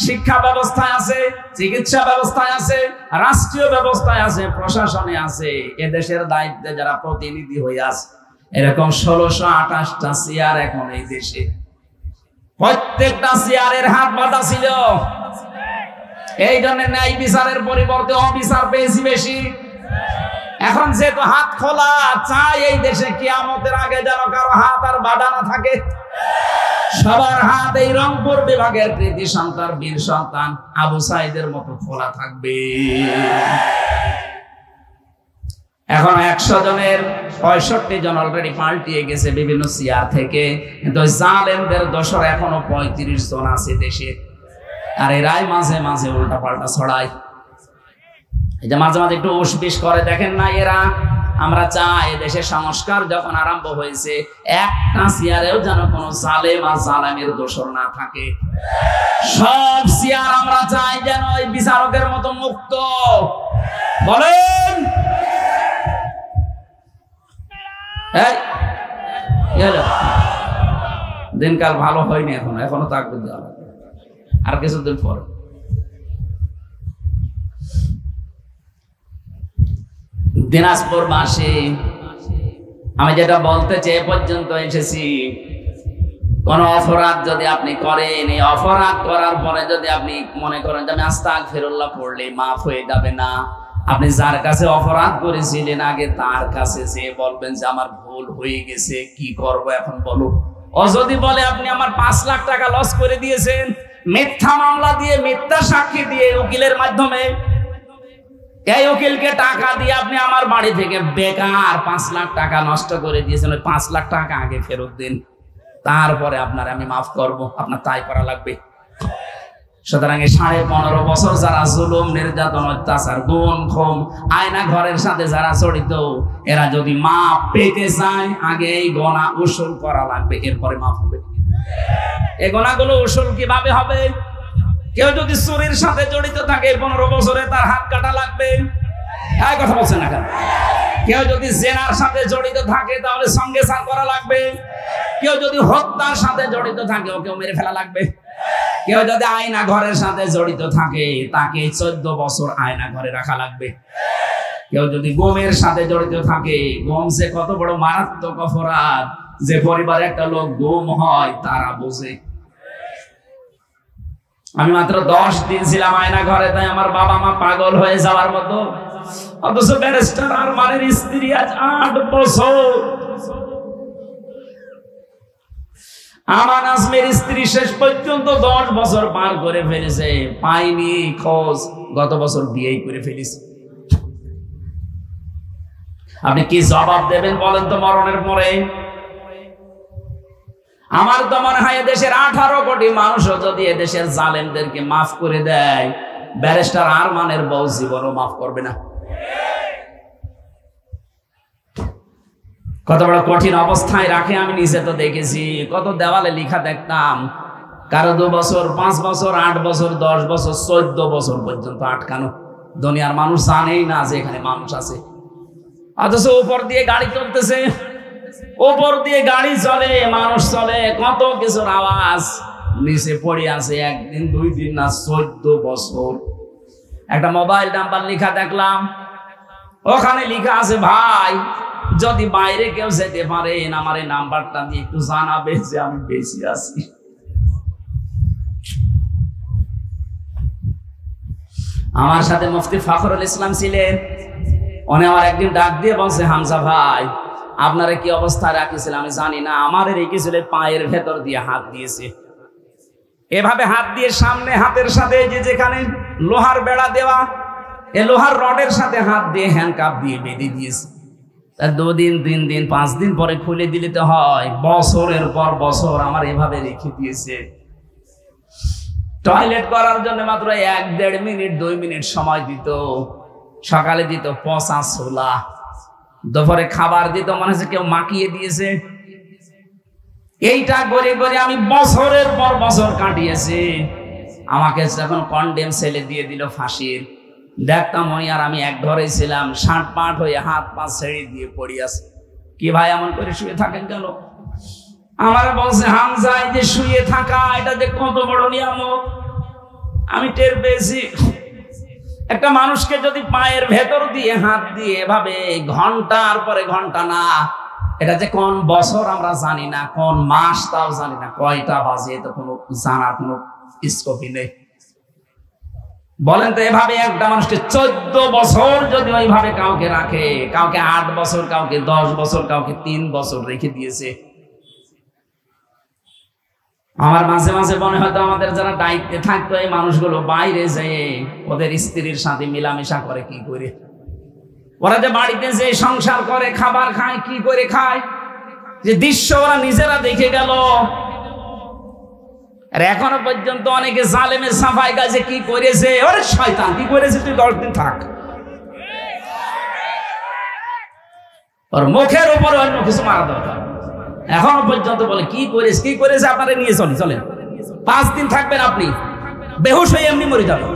শিক্ষা ব্যবস্থায় আছে, চিকিৎসা ব্যবস্থায় আছে, রাষ্ট্রীয় ব্যবস্থায় আছে, প্রশাসনে আছে, এদেশের দায়িত্বে যারা প্রতিনিধি হয়ে আছে, এরকম 1628টা চেয়ার এখন এই দেশে। প্রত্যেকটা চেয়ারের হাত বাঁধা ছিল। এই জন্য ন্যায় বিচারের পরিবর্তে অবিচার পেয়েছি বেশি। এখন যেহেতু হাত খোলা, চাই এই দেশে কিয়ামতের আগে যেন কারো হাত আর বাঁধা না থাকে। সবার হাত এই রংপুর বিভাগের কৃতি সন্তান, বীর সন্তান আবু সাইদের মতো খোলা থাকবে। এখন 100 জনের 65 জন অলরেডি পাল্টিয়ে গেছে বিভিন্ন চেয়ার থেকে, কিন্তু জালেমদের দোসর এখনো 35 জন আছে দেশে। আর এরাই মাঝে মাঝে উল্টা পাল্টা ছড়ায়। এই যে মাঝে মাঝে একটু উসবিস করে, দেখেন না এরা। আমরা চাই দেশে সংস্কার যখন আরম্ভ হয়েছে, একটা চেয়ারেও যেন কোনো জালেম আর জালেমের দোসর না থাকে। সব চেয়ার আমরা চাই যেন ওই বিচারকের মতো মুক্ত। বলেন দিনকাল ভালো হয়নি, এখনো থাকবে, আর কিছুদিন পরে। দিনাজপুর মাসে আমি যেটা বলতে চেয়ে পর্যন্ত এসেছি, কোন অপরাধ যদি আপনি করেন, এই অপরাধ করার পরে যদি আপনি মনে করেন যে আমি আস্তাগফিরুল্লাহ পড়লে মাফ হয়ে যাবে না, আপনি যার কাছে অপরাধ করেছিলেন আগে তার কাছে যে বলবেন যে আমার ভুল হয়ে গেছে, কি করব এখন বলো। ও যদি বলে আপনি আমার 5 লাখ টাকা লস করে দিয়েছেন, মিথ্যা মামলা দিয়ে, মিথ্যা সাক্ষী দিয়ে, উকিলের মাধ্যমে, এই উকিলকে টাকা দিয়ে আপনি আমার বাড়ি থেকে বেকার 5 লাখ টাকা নষ্ট করে দিয়েছেন, ওই 5 লাখ টাকা আগে ফেরত দিন, তারপরে আপনার আমি মাফ করব। আপনার তাই করা লাগবে। সুতরাং 15.5 বছর যারা জুলুম, নির্যাতন, অত্যাচার, গুম, খুন, আয়না ঘরের সাথে যারা জড়িত, এরা যদি মাপ পেতে চায় আগে এই গোনা উসুল করা লাগবে, এরপরে মাফ হবে। এই গোনাগুলো উসুল কিভাবে হবে? কেউ যদি চুরির সাথে জড়িত থাকে 15 বছরে তার হাত কাটা লাগবে। এই কথা বলছেন না কেন? কেউ যদি জেনার সাথে জড়িত থাকে তাহলে সঙ্গে সার করা লাগবে। কেউ যদি হত্যার সাথে জড়িত থাকে ওকেও মেরে ফেলা লাগবে। কেউ যদি আয়না ঘরের সাথে জড়িত থাকে তাকে 14 বছর আয়না ঘরে রাখা লাগবে। কেউ যদি গুমের সাথে জড়িত থাকে, গুম যে কত বড় মারাত্মক অপরাধ, যে পরিবারে একটা লোক গুম হয় তারা বোঝে। আমি মাত্র 10 দিন ছিলাম আয়না ঘরে, তাই আমার বাবা মা পাগল হয়ে যাওয়ার মতো। অথচ ব্যারিস্টার আরমানের স্ত্রী আজ 8 বছর, আমান আজমের স্ত্রী শেষ পর্যন্ত 10 বছর পার করে ফেলেছে, পাইনি খোঁজ, গত বছর বিয়েই করে ফেলেছে। আপনি কি জবাব দেবেন বলেন তো মরণের পরে? আমার তো মনে হয় দেশের 18 কোটি মানুষও যদি এদেশের জালেমদেরকে মাফ করে দেয়, ব্যারিস্টার আরমানের বউ জীবনও মাফ করবে না। কত বড় কঠিন অবস্থায় রাখে আমি নিজে তো দেখেছি। কত দেওয়ালে লেখা দেখতাম, কারো 2 বছর, 5 বছর, 8 বছর, 10 বছর, 14 বছর পর্যন্ত আটকানো। দুনিয়ার মানুষ জানেই না যে এখানে মানুষ আছে, অথচ উপর দিয়ে গাড়ি চলতেছে। উপর দিয়ে গাড়ি চলে, মানুষ চলে, কত কিছুর আওয়াজ, নিচে পড়ে আছে একদিন 2 দিন না 14 বছর। একটা মোবাইল নাম্বার লেখা দেখলাম, ওখানে লেখা আছে, ভাই যদি বাইরে কেউ যেতে পারেন আমার এই নাম্বারটা দিয়ে একটু জানাবে যে আমি বেঁচে আছি। আমার সাথে মুফতি ফখরুল ইসলাম ছিলেন, উনি আমার একদিন ডাক দিয়ে বলছে, হামজা ভাই আপনারা কি অবস্থায় রাখিয়েছিল আমি জানি না, আমার রেখেছিল পায়ের ভেতর দিয়ে হাত দিয়েছে, এভাবে হাত দিয়ে সামনে হাতের সাথে যেখানে লোহার বেড়া দেওয়া, এই লোহার রডের সাথে হাত দিয়ে হ্যান্ডকাপ দিয়ে বেঁধে দিয়েছে। 2 দিন 3 দিন 5 দিন পরে খুলে দিলে তো হয়, বছরের পর বছর আমার এভাবে রেখে দিয়েছে। টয়লেট করার জন্য মাত্র 1-1.5 মিনিট 2 মিনিট সময় দিত, সকালে দিত পচা ছোলা, দুপুরে খাবার দিত মনে হচ্ছে কেউ মাখিয়ে দিয়েছে। এইটা করে করে আমি বছরের পর বছর কাটিয়েছি। আমাকে যখন কন্ডেম সেলে দিয়ে দিল ফাঁসির, দেখতাম ওই আর আমি এক ঘরে ছিলাম, 60 পাট হয়ে হাত পা ছেড়ে দিয়ে পড়ি আছে। কি ভাই এমন করে শুয়ে থাকেন কেন? আমার বলছে, হামজা এই যে শুয়ে থাকা এটা যে কত বড় নিয়ামত আমি টের পেয়েছি। একটা মানুষকে যদি পায়ের ভেতর দিয়ে হাত দিয়ে এভাবে ঘন্টার পরে ঘন্টা, না এটা যে কোন বছর আমরা জানি না, কোন মাস তাও জানি না, কয়টা বাজে তো কোনো জানার কোনো স্কোপই নেই। বলেন তো এভাবে একটা মানুষকে 14 বছর যদি ওইভাবে কাউকে রাখে, কাউকে 8 বছর, কাউকে 10 বছর, কাউকে 3 বছর রেখে দিয়েছে। আমার মাঝে মাঝে মনে হয়তো আমাদের যারা দায়িত্বে থাকতো এই মানুষগুলো বাইরে যেয়ে ওদের স্ত্রীর সাথে মিলামেশা করে কি করে, ওরা যে বাড়িতে যে সংসার করে খাবার খায় কি করে খায়, যে দৃশ্য ওরা নিজেরা দেখে গেল। আর এখনো পর্যন্ত অনেকে জালেমের সাফাই গাছে কি করেছে, ওরে শয়তান কি করেছে তুই 10 দিন থাক, ওর মুখের উপরে অন্য কিছু মারা দরকার। এখনো পর্যন্ত বলে কি করেছে কি করেছে, আপনারা নিয়ে চলেন 5 দিন থাকবেন, আপনি বেহুশ হয়ে এমনি মরে যাবেন।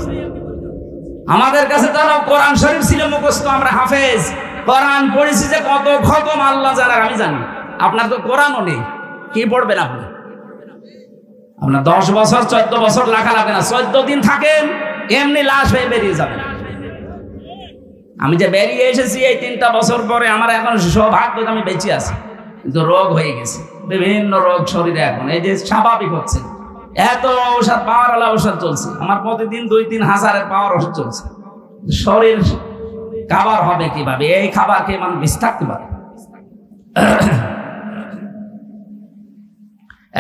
আমাদের কাছে জানো কোরআন শরীফ ছিল মুখস্থ, আমরা হাফেজ, কোরআন পড়েছি যে কত খতম আল্লাহ জানার আমি জানি। আপনার তো কোরআনও নেই, কি পড়বেন আপনি? আপনার 10 বছর 14 বছর লেখা লাগে না, 14 দিন থাকেন এমনি লাশ হয়ে বেরিয়ে যাবেন। আমি যে বেরিয়ে এসেছি এই 3টা বছর পরে, আমার এখন সৌভাগ্য আমি বেঁচে আছি, কিন্তু রোগ হয়ে গেছে, বিভিন্ন রোগ শরীরে এখন এই যে স্বাভাবিক হচ্ছে। এত ঔষধ, পাওয়ারওয়ালা ঔষধ চলছে আমার, প্রতিদিন 2-3 হাজারের পাওয়ার ওষুধ চলছে। শরীর খাবার হবে কিভাবে? এই খাবার খেয়ে মানুষ বেঁচে থাকতে পারে?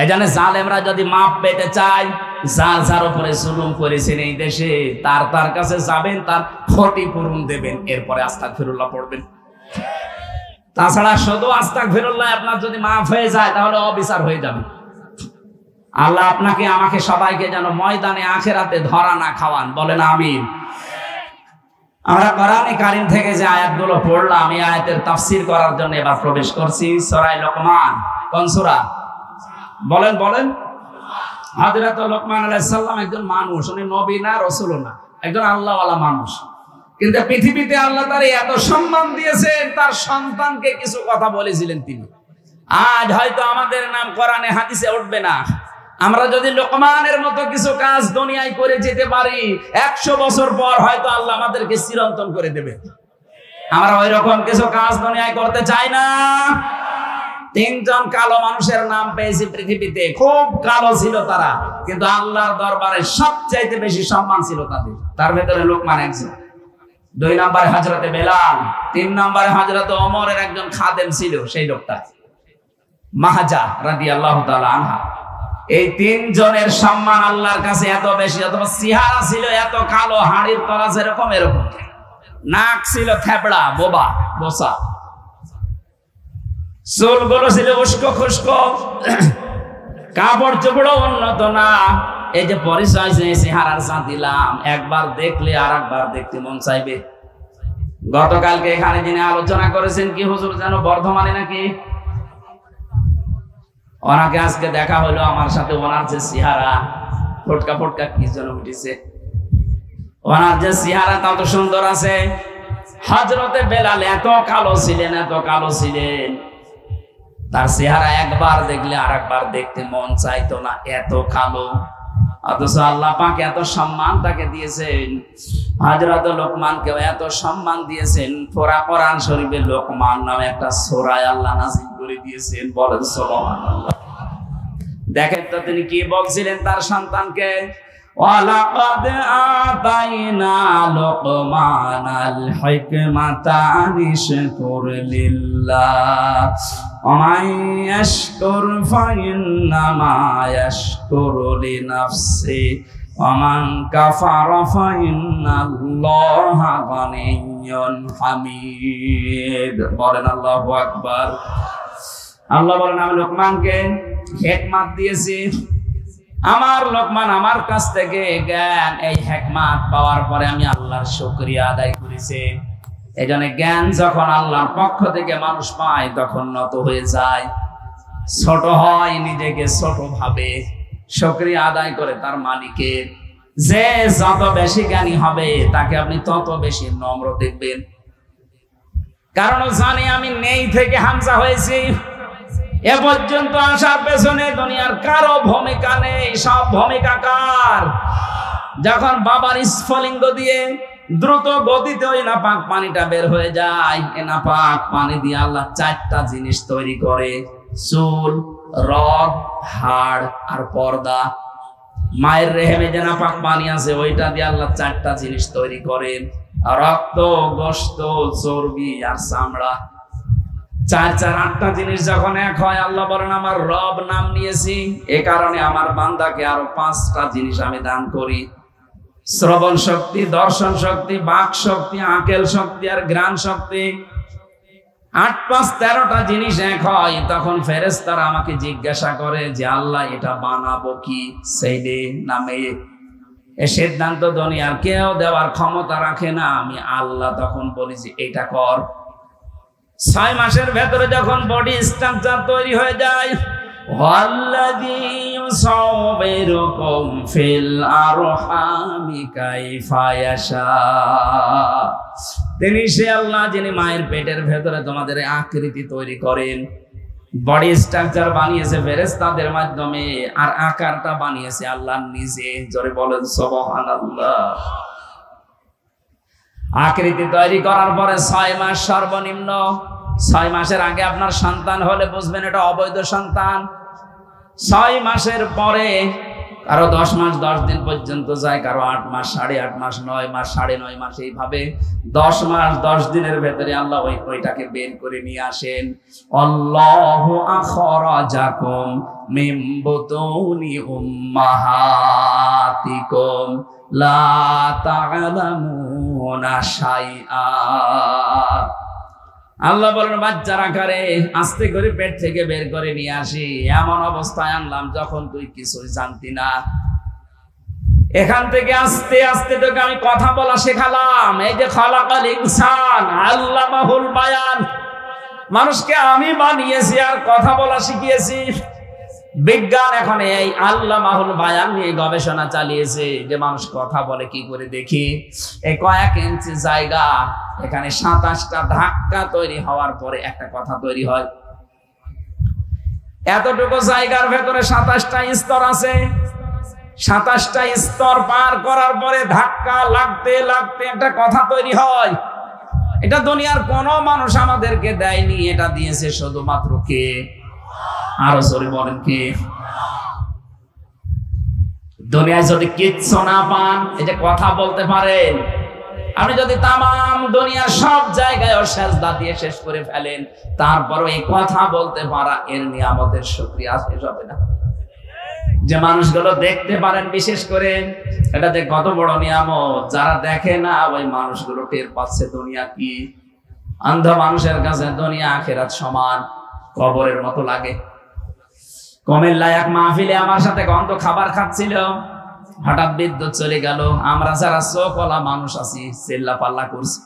এই জন্য জালেমরা যদি মাপ পেতে চায়, যার যার উপরে জুলুম করেছেন এই দেশে, তার কাছে যাবেন, তার ক্ষতিপূরণ দেবেন, এরপরে আস্তাগফিরুল্লাহ পড়বেন। তাছাড়া শুধু আস্তাগফিরুল্লাহ আপনার যদি মাফ হয়ে যায় তাহলে অবিচার হয়ে যাবে। আল্লাহ আপনাকে আমাকে সবাইকে যেন ময়দানে আখিরাতে ধরা না খাওয়ান, বলেন আমিন। আমরা কোরআনে কারীম থেকে যে আয়াতগুলো পড়লাম, এই আয়াতের তাফসীর করার জন্য এবার প্রবেশ করছি সূরা লোকমান। কোন সূরা? বলেন বলেন। হযরত লোকমান আলাইহিস সালাম একজন মানুষ, উনি নবী না, রাসূল না, একজন আল্লাহওয়ালা মানুষ। কিন্তু পৃথিবীতে আল্লাহ তার এত সম্মান দিয়েছেন, তার সন্তানকে কিছু কথা বলেছিলেন তিনি। আজ হয়তো আমাদের নাম কোরআনে হাদিসে উঠবে না, আমরা যদি লোকমানের মতো কিছু কাজ দুনিয়ায় করে যেতে পারি, 100 বছর পর হয়তো আল্লাহ আমাদেরকে চিরন্তন করে দেবে। আমরা ওই রকম কিছু কাজ দুনিয়ায় করতে চাই না। 3 জন কালো মানুষের নাম পেয়েছি পৃথিবীতে, খুব কালো ছিল তারা, কিন্তু আল্লাহর দরবারে সবচাইতে বেশি সম্মান ছিল তাদের। তার ভেতরে লোকমান একজন। 2 নম্বরে হযরতে বেলাল, 3 নম্বরে হযরত ওমরের একজন খাদেম ছিল, সেই লোকটা মাহাজা রাদিয়াল্লাহু তাআলা আনহা। এই 3 জনের সম্মান আল্লাহর কাছে এত বেশি, অথবা চেহারা ছিল এত কালো, হাড়ির তলা যেরকম এরকম, নাক ছিল থেবড়া, বোবা বসা, চুলগুলো ছিল উস্কো খুস্কো, কাপড় চোপড় উন্নত না। এই যে পরিচয় যে চেহারার চা দিলাম, একবার দেখলে আর একবার দেখতে মন চাইবে। গতকালকে এখানে যিনি আলোচনা করেছেন কি হুজুর যেন বর্ধমানে নাকি, ওনাকে আজকে দেখা হলো আমার সাথে, ওনার যে চেহারা ফটকা ফটকা কি যেন উঠেছে, ওনার যে চেহারা তত সুন্দর আছে। হযরতে বেলাল এত কালো ছিলেন, এত কালো ছিলেন, তার চেহারা একবার দেখলে আরেকবার দেখতে মন চাইতো না, এত কালো। অথচ আল্লাহ পাক এত সম্মান তাকে দিয়েছেন। হযরত লোকমানকেও এত সম্মান দিয়েছেন। পুরা কোরআন শরীফে লোকমান নামে একটা সূরা আল্লাহ নাযিল করে দিয়েছেন। বলেন সুবহানাল্লাহ। দেখেন তো তিনি কি বলছিলেন তার সন্তানকে, ওয়ালাকাদ আতাইনা লোকমানাল হিকমাতা আনিশকুর লিল্লাহ ওয়া মান ইয়াশকুর ফাইন্নামা ইয়াশকুরু লিনাফসি ওয়া মান কাফারা ফাইন্নাল্লাহা গানিয়্যুন হামিদ। বলেন আল্লাহু আকবার। আল্লাহ বলেন আমি লোকমানকে হিকমত দিয়েছি। আমার লোকমান আমার কাছ থেকে জ্ঞান, এই হিকমত পাওয়ার পরে আমি আল্লাহর শুকরিয়া আদায় করেছি। এজন্য জ্ঞান যখন আল্লাহর পক্ষ থেকে মানুষ পায় তখন নত হয়ে যায়, ছোট হয়, নিজেকে ছোট ভাবে, শুকরিয়া আদায় করে তার মালিকের। যে যত বেশি জ্ঞানী হবে তাকে আপনি তত বেশি নম্র দেখবেন। কারণ জানি আমি নেই থেকে হামজা হয়েছি। এ পর্যন্ত আসার পেছনে দুনিয়ার কারো ভূমিকা নেই, সব ভূমিকা কার? যখন বাবার স্ফলিঙ্গ দিয়ে দ্রুত গতিতে ওই নাপাক পানিটা বের হয়ে যায়, এ নাপাক পানি দিয়ে আল্লাহ চারটা জিনিস তৈরি করে, চুল, রগ, হাড় আর পর্দা। মায়ের রেহেমে যে নাপাক পানি আছে ওইটা দিয়ে আল্লাহ চারটা জিনিস তৈরি করেন, রক্ত, গোশত, চর্বি আর চামড়া। চার চার আটটা জিনিস যখন এক হয়, আল্লাহ বলেন আমার রব নাম নিয়েছি, এ কারণে আমার বান্দাকে আরো পাঁচটা জিনিস আমি দান করি, শ্রবণ শক্তি, দর্শন শক্তি, বাক শক্তি, আকেল শক্তি আর ঘ্রাণ শক্তি। ৮ ৫ ১৩টা জিনিস এক হয়, তখন ফেরেশতারা আমাকে জিজ্ঞাসা করে যে আল্লাহ এটা বানাবো কি, ছেলে না মেয়ে? এ সিদ্ধান্ত দুনিয়ার কেউ দেওয়ার ক্ষমতা রাখে না, আমি আল্লাহ তখন বলি যে এটা কর। ৬ মাসের ভেতরে যখন বডি স্ট্রাকচার তৈরি হয়ে যায়, ওয়াল্লাযী ইউসাউবিরুকুম ফিল আরহামি কাইফা ইয়াশা, তিনি সে আল্লাহ যিনি মায়ের পেটের ভেতরে তোমাদের আকৃতি তৈরি করেন। বডি স্ট্রাকচার বানিয়েছে ফেরেশতাদের মাধ্যমে, আর আকারটা বানিয়েছে আল্লাহ নিজে। জোরে বলেন সুবহানাল্লাহ। আকৃতি তৈরি করার পরে ৬ মাস সর্বনিম্ন। ৬ মাসের আগে আপনার সন্তান হলে বুঝবেন এটা অবৈধ সন্তান। ৬ মাসের পরে কারো ১০ মাস ১০ দিন পর্যন্ত যায়, কারো ৮ মাস, ৮.৫ মাস, ৯ মাস, ৯.৫ মাস, এইভাবে ১০ মাস ১০ দিনের ভেতরে আল্লাহ ওইটাকে বের করে নিয়ে আসেন। আল্লাহু আখরাজাকুম মিন বুতুনি উম্মাহাতিকুম লা তা'লামুনা শাইআ। আল্লাহ বলেন বাচ্চার আকারে আস্তে করে পেট থেকে বের করে নিয়ে আসি, এমন অবস্থায় আনলাম যখন তুই কিছুই জানতি না। এখান থেকে আস্তে আস্তে তোকে আমি কথা বলা শেখালাম। এই যে খালাকাল ইনসান আল্লামাহুল বায়ান, মানুষকে আমি বানিয়েছি আর কথা বলা শিখিয়েছি। বিজ্ঞান এখন এই আল্লামাহুল বায়ান নিয়ে গবেষণা চালিয়েছে যে মানুষ কথা বলে কি করে। দেখি এই কয়েক ইঞ্চি জায়গা, এখানে ২৭টা ধাক্কা তৈরি হওয়ার পরে একটা কথা তৈরি হয়। এতটুকু জায়গার ভেতরে ২৭টা স্তর আছে। ২৭টা স্তর পার করার পরে ধাক্কা লাগতে লাগতে একটা কথা তৈরি হয়। এটা দুনিয়ার কোন মানুষ আমাদেরকে দেয়নি, এটা দিয়েছে শুধুমাত্র কে? আরো জোরে বলেন কে? দুনিয়ায় যদি কিচ্ছু না পান, এই যে কথা বলতে পারেন, আপনি যদি তামাম দুনিয়ার সব জায়গায় সেজদা দিয়ে শেষ করে ফেলেন, তারপরও এই কথা বলতে পারা, এর নিয়ামতের শুকরিয়া শেষ হবে না। যে মানুষগুলো দেখতে পারেন বিশেষ করে, এটা যে কত বড় নিয়ামত। যারা দেখে না ওই মানুষগুলো টের পাচ্ছে দুনিয়া কি। অন্ধ মানুষের কাছে দুনিয়া আখিরাত সমান, কবরের মতো লাগে। কুমিল্লায় এক মাহফিলে আমার সাথে গন্ধ খাবার খাচ্ছিল, হঠাৎ বিদ্যুৎ চলে গেল। আমরা যারা চোখওয়ালা মানুষ আছি চিল্লা পাল্লা করছি।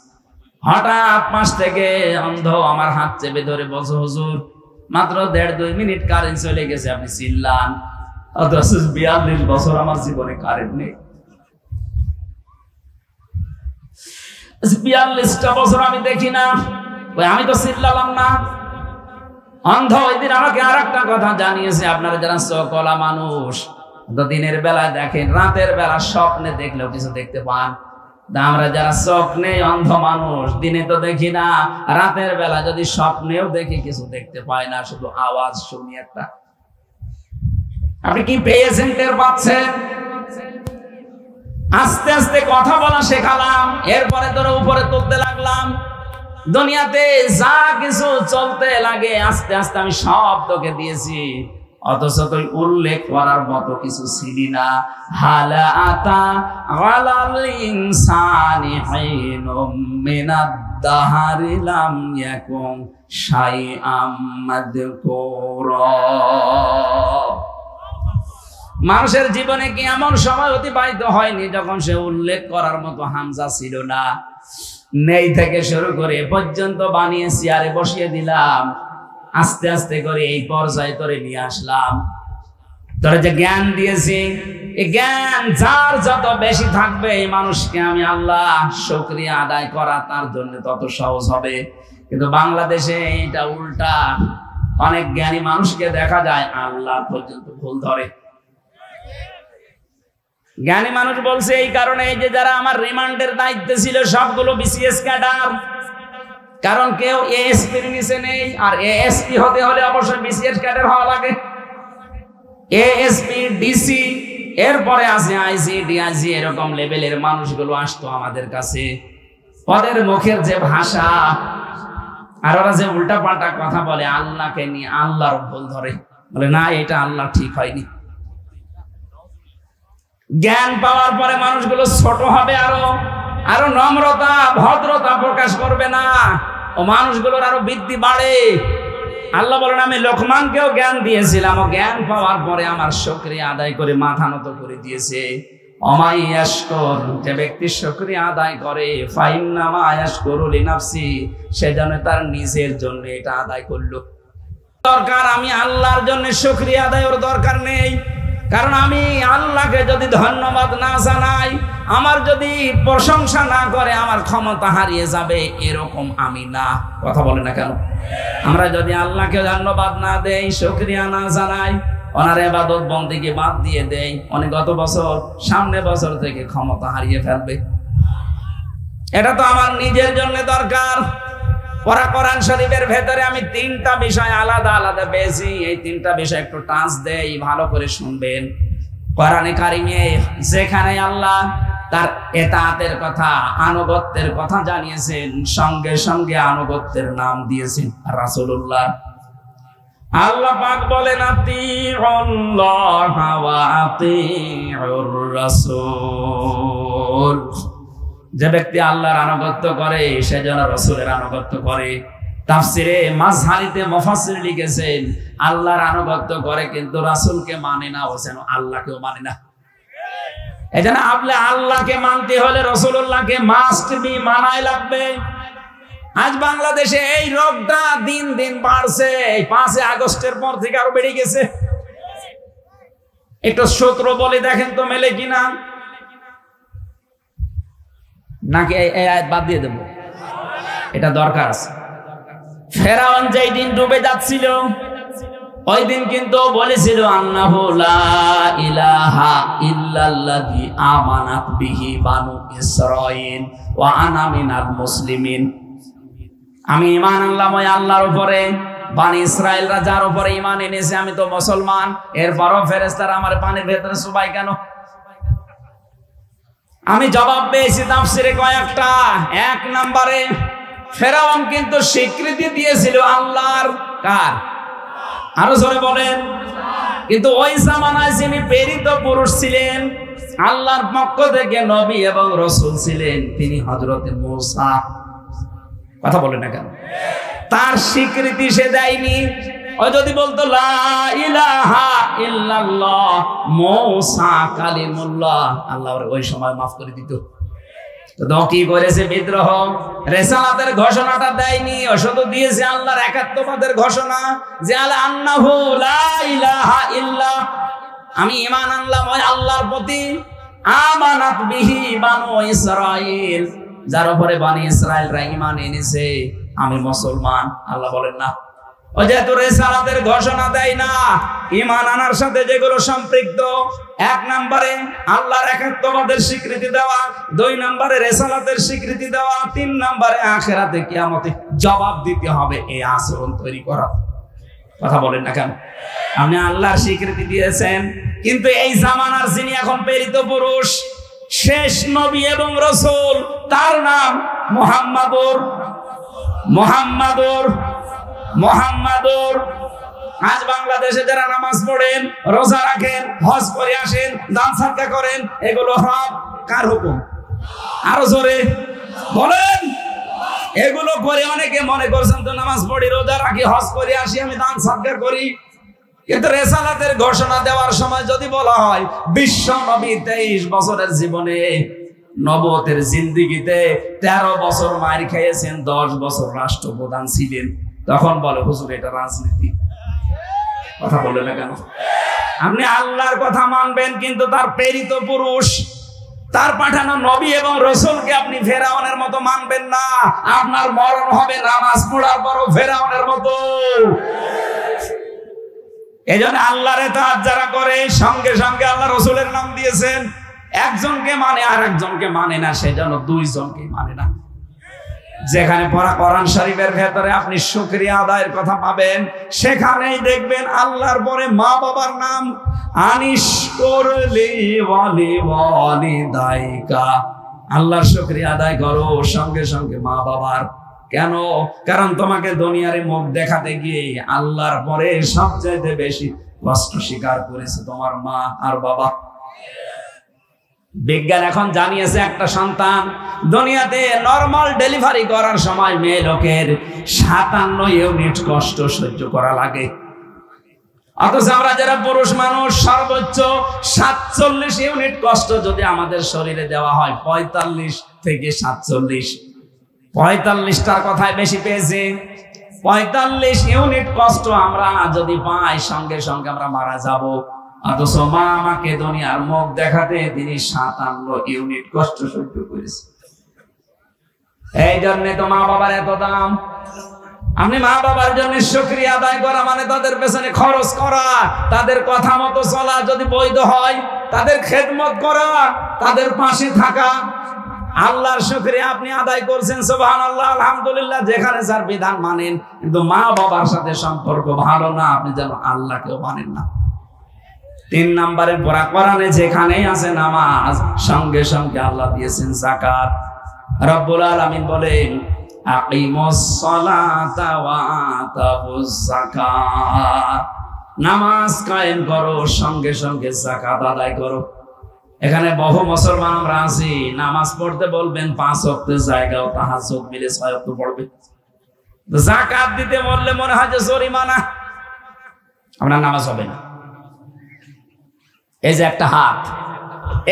হঠাৎ পাশ থেকে অন্ধ আমার হাত চেপে ধরে বলছে, হুজুর মাত্র ১.৫-২ মিনিট কারেন্ট চলে গেছে, আপনি চিল্লান। অথচ ৪২ বছর আমার জীবনে কারেন্ট নেই। ৪২টা বছর আমি দেখি না, আমি তো চিল্লালাম না। অন্ধ ওই দিন আমাকে আর একটা কথা জানিয়েছে, আপনারা যারা চোখওয়ালা মানুষ তো দিনের বেলা দেখেন, রাতের বেলা স্বপ্নে দেখলেও কিছু দেখতে পান। আমরা যারা চোখ নেই অন্ধ মানুষ, দিনে তো দেখি না, রাতের বেলা যদি স্বপ্নেও দেখি কিছু দেখতে পাই না, শুধু আওয়াজ শুনি একটা। আপনি কি পেয়েছেন, টের পাচ্ছেন? আস্তে আস্তে কথা বলা শেখালাম, এরপরে তোর উপরে তুলতে লাগলাম। দুনিয়াতে যা কিছু চলতে লাগে আস্তে আস্তে আমি সব তোকে দিয়েছি, অথচ তুই উল্লেখ করার মতো কিছু ছিলি না। হালা আতা আলাল ইনসানি হাইনুম মিনাদ দাহারি লাম ইয়াকুন শাইআম মাযকুরা। মানুষের জীবনে কি এমন সময় অতিবাহিত হয়নি যখন সে উল্লেখ করার মতো হামজা ছিল না? নেই থেকে শুরু করে এ পর্যন্ত বানিয়ে চেয়ারে বসিয়ে দিলাম, আস্তে আস্তে করে এই পর্যায়ে তোরে নিয়ে আসলাম। তোরে যে জ্ঞান দিয়েছি, এই জ্ঞান যার যত বেশি থাকবে এই মানুষকে আমি আল্লাহ শুকরিয়া আদায় করা তার জন্য তত সহজ হবে। কিন্তু বাংলাদেশে এটা উল্টা, অনেক জ্ঞানী মানুষকে দেখা যায় আল্লাহ পর্যন্ত ভুল ধরে। জ্ঞানী মানুষ বলছে এই কারণে, এই যে যারা আমার রিমান্ডের দায়িত্বে ছিল সবগুলো বিসিএস ক্যাডার, কারণ কেউ এএসপির নিচে নেই, আর এএসপি হতে হলে অবশ্যই বিসিএস ক্যাডার হওয়া লাগে। এএসপি, ডিসি, এরপরে আছে আইসি, ডিআইসি, এরকম লেভেলের মানুষগুলো আসতো আমাদের কাছে। ওদের মুখের যে ভাষা, আর ওরা যে উল্টা পাল্টা কথা বলে আল্লাহকে নিয়ে, আল্লাহর ভুল ধরে, বলে না এটা আল্লাহ ঠিক হয়নি। জ্ঞান পাওয়ার পরে মানুষগুলো ছোট হবে, আরো নম্রতা ভদ্রতা প্রকাশ করবে না, ও মানুষগুলোর আরো বৃদ্ধি বাড়ে। আল্লাহ বলেন আমি লোকমানকেও জ্ঞান দিয়েছিলাম, ও জ্ঞান পাওয়ার পরে আমার শুকরিয়া আদায় করে মাথা নত করে দিয়েছে। অমাই ইয়াশকুর, যে ব্যক্তি শুকরিয়া আদায় করে, ফাইন্নামা ইয়াশকুরু লিনাফসি, সে যেন তার নিজের জন্য এটা আদায় করলো। দরকার আমি আল্লাহর জন্য শুকরিয়া আদায়ের দরকার নেই, কারণ আমি আল্লাহকে যদি ধন্যবাদ না জানাই, আমার যদি প্রশংসা না করে, আমার ক্ষমতা হারিয়ে যাবে, এরকম আমি না। কথা বলে না কেন? আমরা যদি আল্লাহকে ধন্যবাদ না দেই, শুকরিয়া না জানাই, ওনার ইবাদত বন্দেগী বাদ দিয়ে দেই, অনেক গত বছর সামনে বছর থেকে ক্ষমতা হারিয়ে ফেলবে। এটা তো আমার নিজের জন্য দরকার। কোরআন শরীফের ভেতরে আমি তিনটা বিষয় আলাদা আলাদা পেয়েছি, এই তিনটা বিষয় একটু টাচ দেই, ভালো করে শুনবেন। কোরআনে কারিমে যেখানে আল্লাহ তার ইতাআতের কথা, আনুগত্যের কথা জানিয়েছেন, সঙ্গে সঙ্গে আনুগত্যের নাম দিয়েছেন রাসূলুল্লাহ। আল্লাহ পাক বলেন আতিউল্লাহ ওয়া আতিউর রাসূল, যে ব্যক্তি আল্লাহর আনুগত্য করে সে যেন রাসূলের আনুগত্য করে। তাফসিরে মাজহারিতে মুফাসসির লিখেছেন আল্লাহর আনুগত্য করে কিন্তু রাসূলকে মানে না, ও যেন আল্লাহকেও মানে না। এজন্য আপনি আল্লাহকে মানতে হলে রাসূলুল্লাহকে মাস্ট বি মানাই লাগবে। আজ বাংলাদেশে এই রোগটা দিন দিন বাড়ছে, 5 আগস্টের পর থেকে আরো বেড়ে গেছে। একটু সূত্র বলে দেখেন তো মেলে কিনা, নাকি এই আয়াত বাদ দিয়ে দেব? এটা দরকার আছে। ফেরাউন যেই দিন ডুবে যাচ্ছিল, ওই দিন কিন্তু বলেছিল আন্নাহু লা ইলাহা ইল্লাল্লাযী আমানাত বিহি বানু ইসরাঈল ওয়া আনা মিনাল মুসলিমিন। আমি ঈমান আনলাম ওই আল্লাহর উপরে, বানি ইসরাঈলরা যার উপরে ঈমান এনেছে আমি তো মুসলমান। এরপরও ফেরেশতারা আমার পানির ভেতরে চুবাই কেন? আমি জবাব পেয়েছি তাফসিরে কয়েকটা। 1 নম্বরে ফেরাউন কিন্তু স্বীকৃতি দিয়েছিল আল্লাহর, কার? আরো জোরে বলেন। কিন্তু ওই জামানায় যিনি প্রেরিত পুরুষ ছিলেন, আল্লাহর পক্ষ থেকে নবী এবং রাসূল ছিলেন, তিনি হযরতে মূসা। কথা বলেন না কেন? তার স্বীকৃতি সে দেয়নি। ও যদি বলতো লা ইলাহা ইল্লাল্লাহ মূসা কালিমুল্লাহ, আল্লাহ ওই সময় মাফ করে দিত। তো কি করেছে? বিদ্রোহ। রিসালাতের ঘোষণাটা দেয়নি, ও শুধু দিয়েছে আল্লাহর একাত্মবাদের ঘোষণা, যে আন্নাহু লা ইলাহা ইল্লা, আমি ঈমান আনলাম ওই আল্লাহর প্রতি, আমানাত বিহি বানু ইসরাঈল, যার উপরে বানি ইসরাঈলরা ঈমান এনেছে, আমি মুসলমান। আল্লাহ বলেন না, ও যেহেতু রিসালাতের ঘোষণা দেয় না, ঈমান আনার সাথে যেগুলো সম্পৃক্ত, 1 নম্বরে আল্লাহর একাত্মবাদের স্বীকৃতি দেওয়া, 2 নম্বরে রিসালাতের স্বীকৃতি দেওয়া, 3 নম্বরে আখিরাতে কিয়ামতে জবাব দিতে হবে, এই আচরণ তৈরি করা। কথা বলেন না কেন? আপনি আল্লাহর স্বীকৃতি দিয়েছেন, কিন্তু এই জামানার যিনি এখন প্রেরিত পুরুষ, শেষ নবী এবং রাসূল, তার নাম মুহাম্মাদুর। আজ বাংলাদেশে যারা নামাজ পড়েন, রোজা রাখেন, হজ করে আসেন, দান সাদকা করেন, এগুলো সব কার হুকুম? আরো জোরে বলেন। এগুলো করে অনেকে মনে করছেন তো নামাজ পড়ি, রোজা রাখি, হজ করে আসি, আমি দান সাদকা করি। কিন্তু রিসালাতের ঘোষণা দেওয়ার সময় যদি বলা হয় বিশ্ব নবী 23 বছরের জীবনে, নবুয়তের জিন্দেগিতে 13 বছর মার খেয়েছেন, 10 বছর রাষ্ট্রপ্রধান ছিলেন, তখন বলে হুজুর এটা রাজনীতি। কথা বললেন না কেন? আপনি আল্লাহর কথা মানবেন, কিন্তু তার প্রেরিত পুরুষ, তার পাঠানো নবী এবং রাসূলকে আপনি ফেরাউনের মতো মানবেন না। আপনার মরণ হবে নামাজ পড়ার পরও ফেরাউনের মতো। এজন্য আল্লাহর ইতাআত যারা করে, সঙ্গে সঙ্গে আল্লাহ রাসূলের নাম দিয়েছেন, একজনকে মানে আর একজনকে মানে না, সেজন্য 2 জনকে মানে না। যেখানে পড়া কোরআন শরীফের ভেতরে আপনি শুকরিয়া আদায়ের কথা পাবেন, সেখানেই দেখবেন আল্লাহর পরে মা বাবার নাম, আনিশকুরলি ওয়ালিদাইকা, আল্লাহর শুকরিয়া আদায় করো, সঙ্গে সঙ্গে মা বাবার। কেন? কারণ তোমাকে দুনিয়ার মুখ দেখাতে গিয়ে আল্লাহর পরে সবচেয়ে বেশি কষ্ট স্বীকার করেছে তোমার মা আর বাবা। বিজ্ঞান এখন জানিয়েছে একটা সন্তান দুনিয়াতে নরমাল ডেলিভারি করার সময় মেয়ে লোকের 57 ইউনিট কষ্ট সহ্য করা লাগে, অথচ আমরা যারা পুরুষ মানুষ সর্বোচ্চ 47 ইউনিট কষ্ট যদি আমাদের শরীরে দেওয়া হয়, 45 থেকে 47, 45টার কথায় বেশি পেয়েছে। 45 ইউনিট কষ্ট আমরা যদি পাই, সঙ্গে সঙ্গে আমরা মারা যাব। অথচ মা আমাকে দুনিয়ার মুখ দেখাতে তিনি 57 ইউনিট কষ্ট সহ্য করেছে। এই জন্য তো মা বাবার এত দাম। আপনি মা বাবার জন্য শুকরিয়া আদায় করা মানে তাদের পেছনে খরচ করা, তাদের কথা মতো চলা যদি বৈধ হয়, তাদের খেদমত করা, তাদের পাশে থাকা। আল্লাহর শুকরিয়া আপনি আদায় করছেন, সুবহানাল্লাহ, আলহামদুলিল্লাহ, যেখানে যার বিধান মানেন, কিন্তু মা বাবার সাথে সম্পর্ক ভালো না, আপনি যেন আল্লাহকেও মানেন না। 3 নম্বরে পড়া কোরআনে যেখানেই আছে নামাজ, সঙ্গে সঙ্গে আল্লাহ দিয়েছেন যাকাত। রব্বুল আলামিন বলেন আকিমুস সালাতা ওয়া আতাবুজ যাকাত, নামাজ কায়েম করো, সঙ্গে সঙ্গে যাকাত আদায় করো। এখানে বহু মুসলমান আমরা আছি, নামাজ পড়তে বলবেন 5 ওয়াক্তের জায়গাও তাহাজ্জুদ মিলে 6 ওয়াক্ত পড়বে, যাকাত দিতে বললে মনে হয় যে জরিমানা, আপনার নামাজ হবে না। এই যে একটা হাত,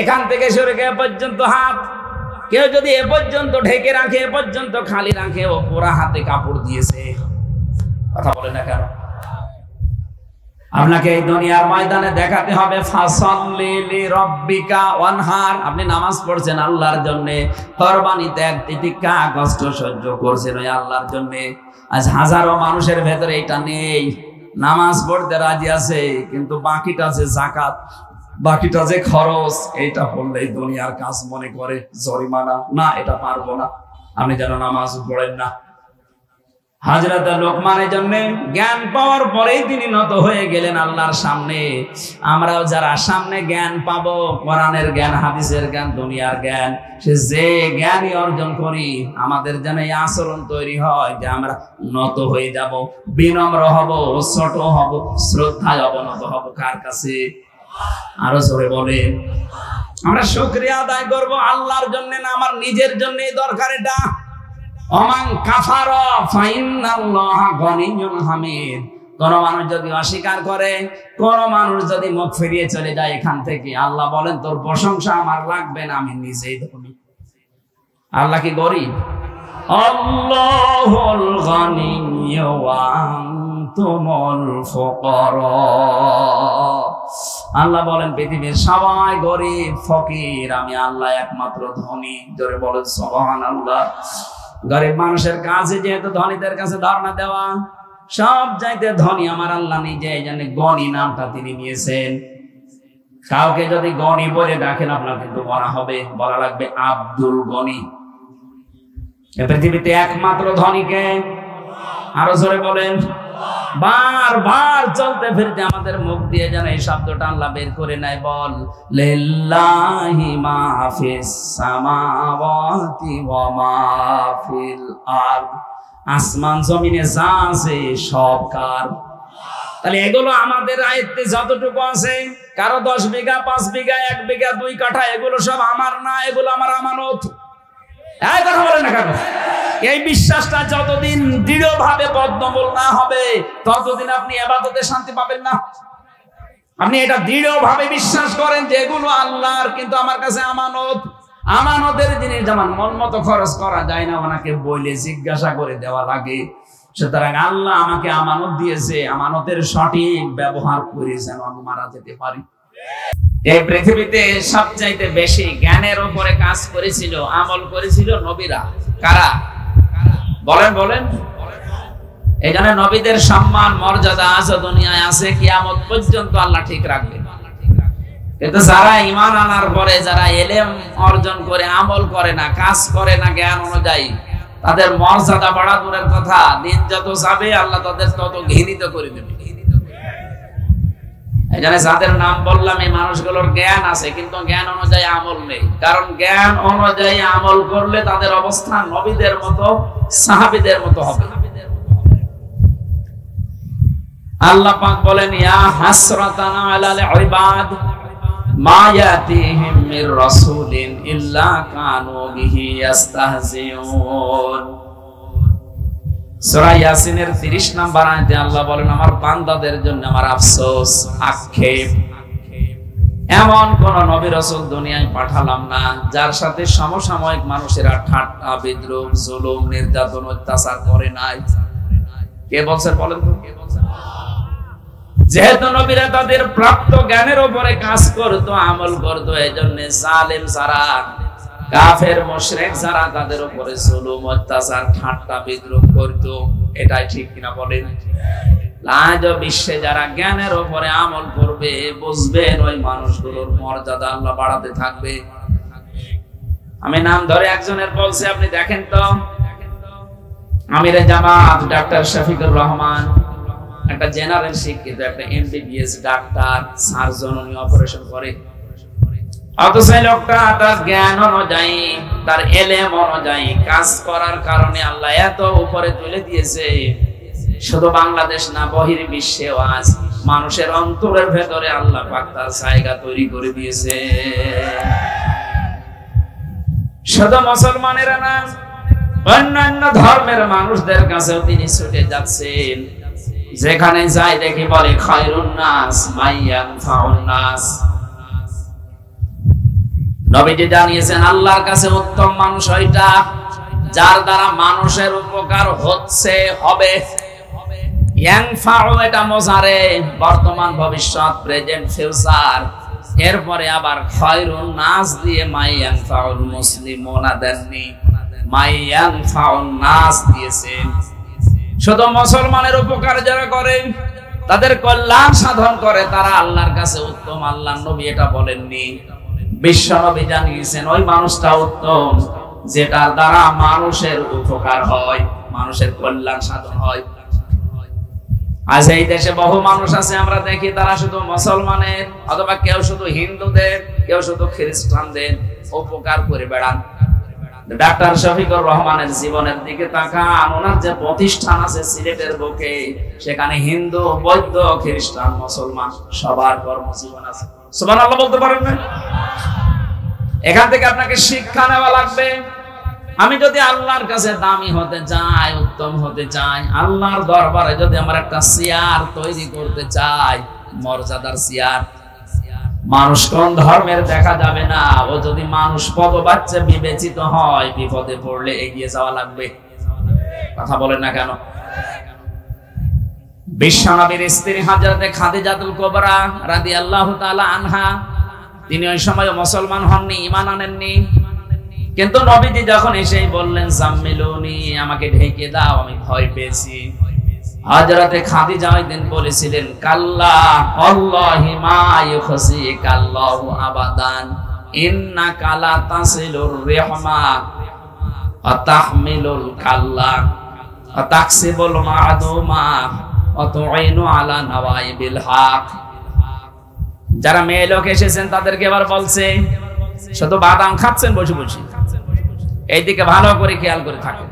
এখান থেকে শুরু করে পর্যন্ত হাত, কেউ যদি এ পর্যন্ত ঢেকে রাখে, এ পর্যন্ত খালি রাখে, ও পুরা হাতে কাপড় দিয়েছে। কথা বলে না কেন? আপনাকে এই দুনিয়ার ময়দানে দেখাতে হবে ফাসাল্লি লিরাব্বিকা ওয়ানহার, আপনি নামাজ পড়ছেন আল্লাহর জন্য, কুরবানি ত্যাগ তিতিক্ষা কষ্ট সহ্য করছেন ওই আল্লাহর জন্য। আজ হাজারো মানুষের ভেতরে এটা নেই, নামাজ পড়তে রাজি আছে, কিন্তু বাকিটা যে যাকাত, বাকিটা যে খরচ, এইটা পড়লেই দুনিয়ার কাজ মনে করে জরিমানা, না এটা পারবো না, আপনি যেন নামাজ পড়েন না। হযরত লোকমানের জন্য জ্ঞান পাওয়ার পরেই তিনি নত হয়ে গেলেন আল্লাহর সামনে। আমরাও যারা সামনে জ্ঞান পাবো, কোরআনের জ্ঞান, হাদিসের জ্ঞান, দুনিয়ার জ্ঞান, সে যে জ্ঞানই অর্জন করি, আমাদের যেন এই আচরণ তৈরি হয় যে আমরা নত হয়ে যাব, বিনম্র হব, ছোট হব, শ্রদ্ধায় অবনত হব। কার কাছে? আরো জোরে বলে। আমরা শুকরিয়া আদায় করব আল্লাহর জন্য না, আমার নিজের জন্যই দরকার এটা। ওমান কাফারা ফাইন্নাল্লাহা গনিয়্যুন হামিদ, কোন মানুষ যদি অস্বীকার করে, কোন মানুষ যদি মুখ ফিরিয়ে চলে যায় এখান থেকে, আল্লাহ বলেন তোর প্রশংসা আমার লাগবে না, আমি নিজেই ধনী। আল্লাহ কি গরিব? আল্লাহুল গনিয়্যু ওয়া আনতুমুল ফুকারা। আল্লাহ বলেন পৃথিবীর সবাই গরিব ফকির, আমি আল্লাহ একমাত্র ধনী। জোরে বলেন সুবহানাল্লাহ। গরিব মানুষের কাছে যেহেতু ধনীদের কাছে ধারণা দেওয়া, সব চাইতে ধনী আমার আল্লাহ নিজে, এই জন্য গনি নামটা তিনি নিয়েছেন। কাউকে যদি গনি বলে ডাকেন আপনার কিন্তু বলা হবে, বলা লাগবে আব্দুল গনি। পৃথিবীতে একমাত্র ধনীকে, আরো জোরে বলেন। বারবার চলতে ফিরতে আমাদের মুখ দিয়ে যেন এই শব্দটা আল্লাহ বের করে নেয়, বল লিল্লাহি মা ফিস সামাওয়াতি ওয়া মা ফিল আরদ। আসমান জমিনে যা আছে সব কার। তাহলে এগুলো আমাদের আয়ত্তে যতটুকু আছে, কারো 10 বিঘা 5 বিঘা 1 বিঘা 2 কাঠা, এগুলো সব আমার না, এগুলো আমার আমানত। এই কথা বলেন না কেন? এই বিশ্বাসটা যতদিন দৃঢ়ভাবে বদ্ধমূল না হবে ততদিন আপনি ইবাদতে শান্তি পাবেন না। আপনি এটা দৃঢ়ভাবে বিশ্বাস করেন যে এগুলো আল্লাহর, কিন্তু আমার কাছে আমানত। আমানতের জিনিস যেমন মন মতো খরচ করা যায় না, ওনাকে বলে জিজ্ঞাসা করে দেওয়া লাগে। সুতরাং আল্লাহ আমাকে আমানত দিয়েছে, আমানতের সঠিক ব্যবহার করে যেন আমি মারা যেতে পারি। এই পৃথিবীতে সবচাইতে বেশি জ্ঞানের উপরে কাজ করেছিল, আমল করেছিল নবীরা। কারা? বলেন বলেন। এই জন্য নবীদের সম্মান মর্যাদা আজ দুনিয়ায় আছে, কিয়ামত পর্যন্ত আল্লাহ ঠিক রাখবে। কিন্তু যারা ঈমান আনার পরে, যারা ইলম অর্জন করে আমল করে না, কাজ করে না জ্ঞান অনুযায়ী, তাদের মর্যাদা বাড়া দূরের কথা, দিন যত যাবে আল্লাহ তাদের তত ঘৃণিত করে দেবে। এই জন্য যাদের নাম বললাম, এই মানুষগুলোর জ্ঞান আছে কিন্তু জ্ঞান অনুযায়ী আমল নেই। কারণ জ্ঞান অনুযায়ী আমল করলে তাদের অবস্থা নবীদের মতো, সাহাবীদের মতো হবে। আল্লাহ পাক বলেন, ইয়া হাসরাতান আলাল ইবাদ মা ইয়াতিহিম মির রাসূলিন ইল্লা কানু বিহি ইস্তাহজিউন। সূরা ইয়াসিনের 30 নম্বর আয়াতে আল্লাহ বলেন, আমার বান্দাদের জন্য আমার আফসোস, আক্ষেপ, এমন কোন নবী রাসূল দুনিয়ায় পাঠালাম না যার সাথে সমসাময়িক মানুষেরা ঠাট্টা বিদ্রূপ জুলুম নির্যাতন অত্যাচার করে নাই। কে বলছেন বলেন তো? যেহেতু নবীরা তাদের প্রাপ্ত জ্ঞানের উপরে কাজ করতো, আমল করতো, এজন্য জালেম যারা, কাফের মুশরিক যারা, তাদের উপরে জুলুম অত্যাচার ঠাট্টা বিদ্রূপ করতো। এটাই ঠিক কিনা বলেন? আজ বিশ্বে যারা জ্ঞানের উপরে আমল করবে, বুঝবেন ওই মানুষগুলোর মর্যাদা আল্লাহ বাড়াতে থাকবে। আমি নাম ধরে একজনের বলছি, আপনি দেখেন তো, আমিরে জামাত ডাক্তার শফিকুর রহমান, একটা জেনারেল শিক্ষিত, একটা এমবিবিএস ডাক্তার, সার্জন, উনি অপারেশন করে। অথচ লোকটা তার জ্ঞান অনুযায়ী, তার এলেম অনুযায়ী কাজ করার কারণে আল্লাহ এত উপরে তুলে দিয়েছে। শুধু বাংলাদেশ না, বহির বিশ্বেও আজ মানুষের অন্তরের ভেতরে আল্লাহ পাক তার জায়গা তৈরি করে দিয়েছে। শুধু মুসলমানেরা না, অন্যান্য ধর্মের মানুষদের কাছেও তিনি ছুটে যাচ্ছেন। যেখানে যায় দেখি বলে খায়রুন নাস মাইয়ানফাউন নাস। নবীজি জানিয়েছেন আল্লাহর কাছে উত্তম মানুষ ওইটা যার দ্বারা মানুষের উপকার হচ্ছে, হবে। ইয়ানফাউ এটা মুজারে, বর্তমান ভবিষ্যৎ, প্রেজেন্ট ফিউচার। এরপরে আবার খায়রুন নাস দিয়ে মাইয়ানফাউল মুসলিমুনা দেননি, মাইয়ানফাউন নাস দিয়েছেন। শুধু মুসলমানের উপকার যারা করে, তাদের কল্যাণ সাধন করে, তারা আল্লাহর কাছে উত্তম। আল্লাহর নবী এটা বলেননি, বিশ্ব নবী জানিয়েছেন ওই মানুষটা উত্তম যেটার দ্বারা মানুষের উপকার হয়, মানুষের কল্যাণ সাধন হয়। আজ এই দেশে বহু মানুষ আছে, আমরা দেখি তারা শুধু মুসলমানের, অথবা কেউ শুধু হিন্দুদের, কেউ শুধু খ্রিস্টানদের উপকার করে বেড়ান। ডাক্তার শফিকুর রহমানের জীবনের দিকে তাকান, ওনার যে প্রতিষ্ঠান আছে সিলেটের বুকে, সেখানে হিন্দু, বৌদ্ধ, খ্রিস্টান, মুসলমান সবার কর্মজীবন আছে। সুবহানাল্লাহ বলতে পারেন না? এখান থেকে আপনাকে শিক্ষা নেওয়া লাগবে। আমি যদি আল্লাহর কাছে দামি হতে চাই, উত্তম হতে চাই, আল্লাহর দরবারে যদি আমার একটা চেয়ার তৈরি করতে চাই, মর্যাদার চেয়ার, মানুষ কোন ধর্মের দেখা যাবে না, ও যদি মানুষ পদবাচ্চা বিবেচিত হয়, বিপদে পড়লে এগিয়ে যাওয়া লাগবে। কথা বলেন না কেন? বিশ্বনবীর স্ত্রী হযরতে খাদিজাতুল কুবরা রাদিয়াল্লাহু তাআলা আনহা, তিনি ওই সময় মুসলমান হননি, ঈমান আনেননি। কিন্তু নবীজি যখন এসেই বললেন জাম্মিলুনি, আমাকে ঢেকে দাও, আমি ভয় পেয়েছি, হযরতে খাদিজা ওই দিন বলেছিলেন, কাল্লা আল্লাহি মা ইউখসিকাল্লাহু আবাদান ইন্নাকা লা তাসিলুর রিহমা ওয়া তাহমিলুল কাল্লা ওয়া তাকসিবুল মা'দুমা ওয়া তু'ইনু আলা নাওয়াইবিল হক। যারা মেয়ে লোক এসেছেন তাদেরকে এবার বলছে, শুধু বাদাম খাচ্ছেন বসে বসে, এইদিকে ভালো করে খেয়াল করে থাকেন।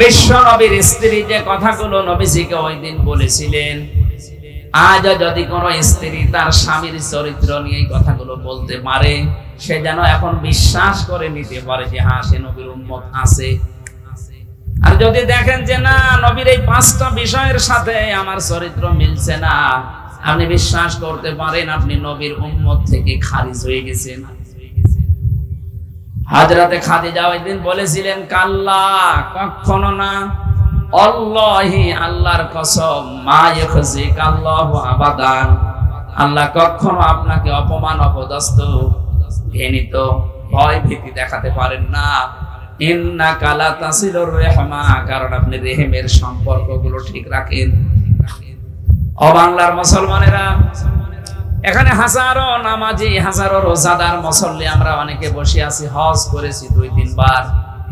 বিশ্ব নবীর স্ত্রী যে কথাগুলো নবীজিকে ওই দিন বলেছিলেন, আজ যদি কোনো স্ত্রী তার স্বামীর চরিত্র নিয়ে এই কথাগুলো বলতে পারে, সে যেন এখন বিশ্বাস করে নিতে পারে যে হ্যাঁ, সে নবীর উম্মত আছে। আর যদি দেখেন যে না, নবীর এই 5টা বিষয়ের সাথে আমার চরিত্র মিলছে না, আপনি বিশ্বাস করতে পারেন আপনি নবীর উম্মত থেকে খারিজ হয়ে গেছেন। হযরতে খাদিজা ওই দিন বলেছিলেন, কাল্লা, কখনো না, আল্লাহি, আল্লাহর কসম, মা ইউখজিকাল্লাহু আবাদান, আল্লাহ কখনো আপনাকে অপমান, অপদস্থ, ঘৃণিত, ভয় ভীতি দেখাতে পারেন না। ইন্নাকা লা তাসিলুর রিহমা, কারণ আপনি রেহেমের সম্পর্কগুলো ঠিক রাখেন। ও বাংলার মুসলমানেরা, এখানে হাজারো নামাজি, হাজারো রোজাদার মুসল্লি আমরা অনেকে বসে আছি, হজ করেছি 2-3 বার,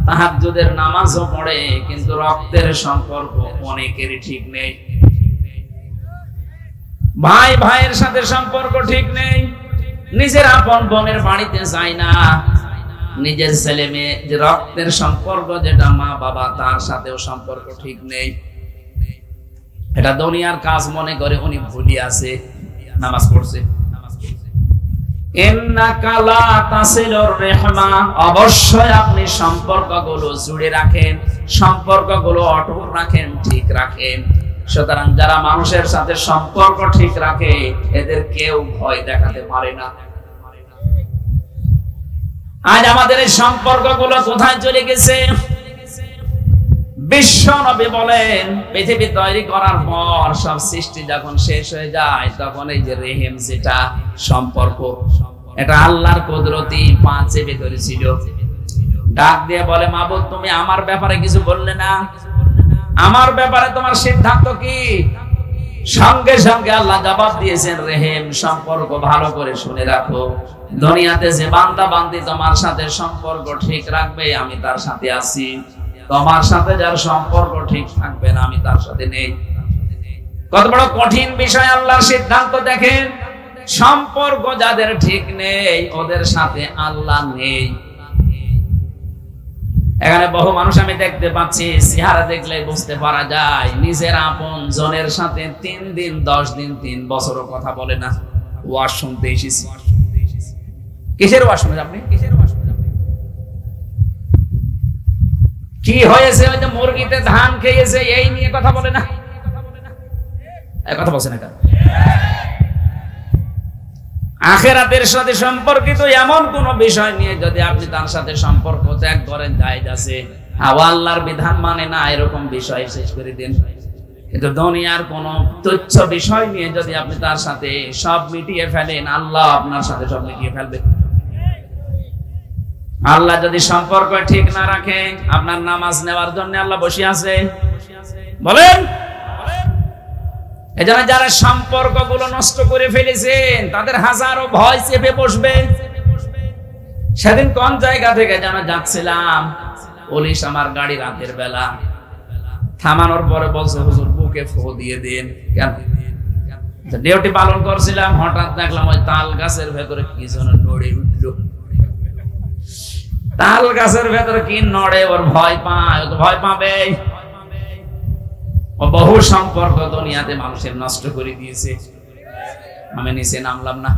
তাহাজ্জুদের নামাজও পড়ে, কিন্তু রক্তের সম্পর্ক অনেকেরই ঠিক নেই। ভাই ভাইয়ের সাথে সম্পর্ক ঠিক নেই, নিজের আপন বোনের বাড়িতে যায় না, নিজের ছেলে মেয়ে যে রক্তের সম্পর্ক, যেটা মা বাবা, তার সাথেও সম্পর্ক ঠিক নেই। এটা দুনিয়ার কাজ মনে করে উনি ভুলি আছে, নামাজ পড়ছে। ইন্নাকা লা তাসিলুর রিহমা, অবশ্যই আপনি সম্পর্কগুলো জুড়ে রাখেন, সম্পর্কগুলো অটুট রাখেন, ঠিক রাখেন। সুতরাং যারা মানুষের সাথে সম্পর্ক ঠিক রাখে, এদের কেউ ভয় দেখাতে পারে না। আজ আমাদের এই সম্পর্কগুলো কোথায় চলে গেছে? বিশ্ব নবী বলেন, পৃথিবী তৈরি করার পর সব সৃষ্টি যখন শেষ হয়ে যায়, তখন এই যে রেহেম, যেটা সম্পর্ক, এটা আল্লাহর কুদরতি পা চেপে ধরেছিল। ডাক দিয়ে বলে, মাবুদ, তুমি আমার ব্যাপারে কিছু বললে না, আমার ব্যাপারে তোমার সিদ্ধান্ত কি? সঙ্গে সঙ্গে আল্লাহ জবাব দিয়েছেন, রেহেম, সম্পর্ক ভালো করে শুনে রাখো। দুনিয়াতে যে বান্দা বান্দি তোমার সাথে সম্পর্ক ঠিক রাখবে, আমি তার সাথে আছি। তোমার সাথে যার সম্পর্ক ঠিক থাকবে না, আমি তার সাথে নেই। কত বড় কঠিন বিষয় আল্লাহর সিদ্ধান্ত দেখেন। সম্পর্ক যাদের ঠিক নেই, ওদের সাথে আল্লাহ নেই। এখানে বহু মানুষ আমি দেখতে পাচ্ছি, চেহারা দেখলে বুঝতে পারা যায় নিজের আপন জনের সাথে 3 দিন, 10 দিন, 3 বছরও কথা বলে না। ওয়াজ শুনতে এসেছি। কিসের ওয়াজ শুনছেন আপনি? কি হয়েছে? ওই যে মুরগিতে ধান খেয়েছে, এই নিয়ে কথা বলে না, কথা বলছে না। আখিরাতের সাথে সম্পর্কিত এমন কোন বিষয় নিয়ে যদি আপনি তার সাথে সম্পর্ক ত্যাগ করেন, জায়েজ আছে। আল্লাহর বিধান মানে না, এরকম বিষয় শেষ করে দিন। কিন্তু দুনিয়ার কোন তুচ্ছ বিষয় নিয়ে যদি আপনি তার সাথে সব মিটিয়ে ফেলেন, আল্লাহ আপনার সাথে সব মিটিয়ে ফেলবে। আল্লাহ যদি সম্পর্ক ঠিক না রাখে, আপনার নামাজ নেওয়ার জন্য আল্লাহ বসে আছে? বলেন। এজন্য যারা সম্পর্কগুলো নষ্ট করে ফেলেছেন, তাদের হাজারো ভয় চেপে বসবে। সেদিন কোন জায়গা থেকে যেন যাচ্ছিলাম, পুলিশ আমার গাড়ি রাতের বেলা থামানোর পরে বলছে, হুজুর বুকে ফু দিয়ে দিন। কেন? ডিউটি পালন করছিলাম, হঠাৎ দেখলাম ওই তাল গাছের ভেতরে কি যেন নড়ে উঠল। তাল গাছের ভেতরে কি নড়ে, ওর ভয় পায়, ভয় পাবে। বহু সম্পর্ক দুনিয়াতে মানুষের নষ্ট করে দিয়েছে। আমি নিচে নামলাম না।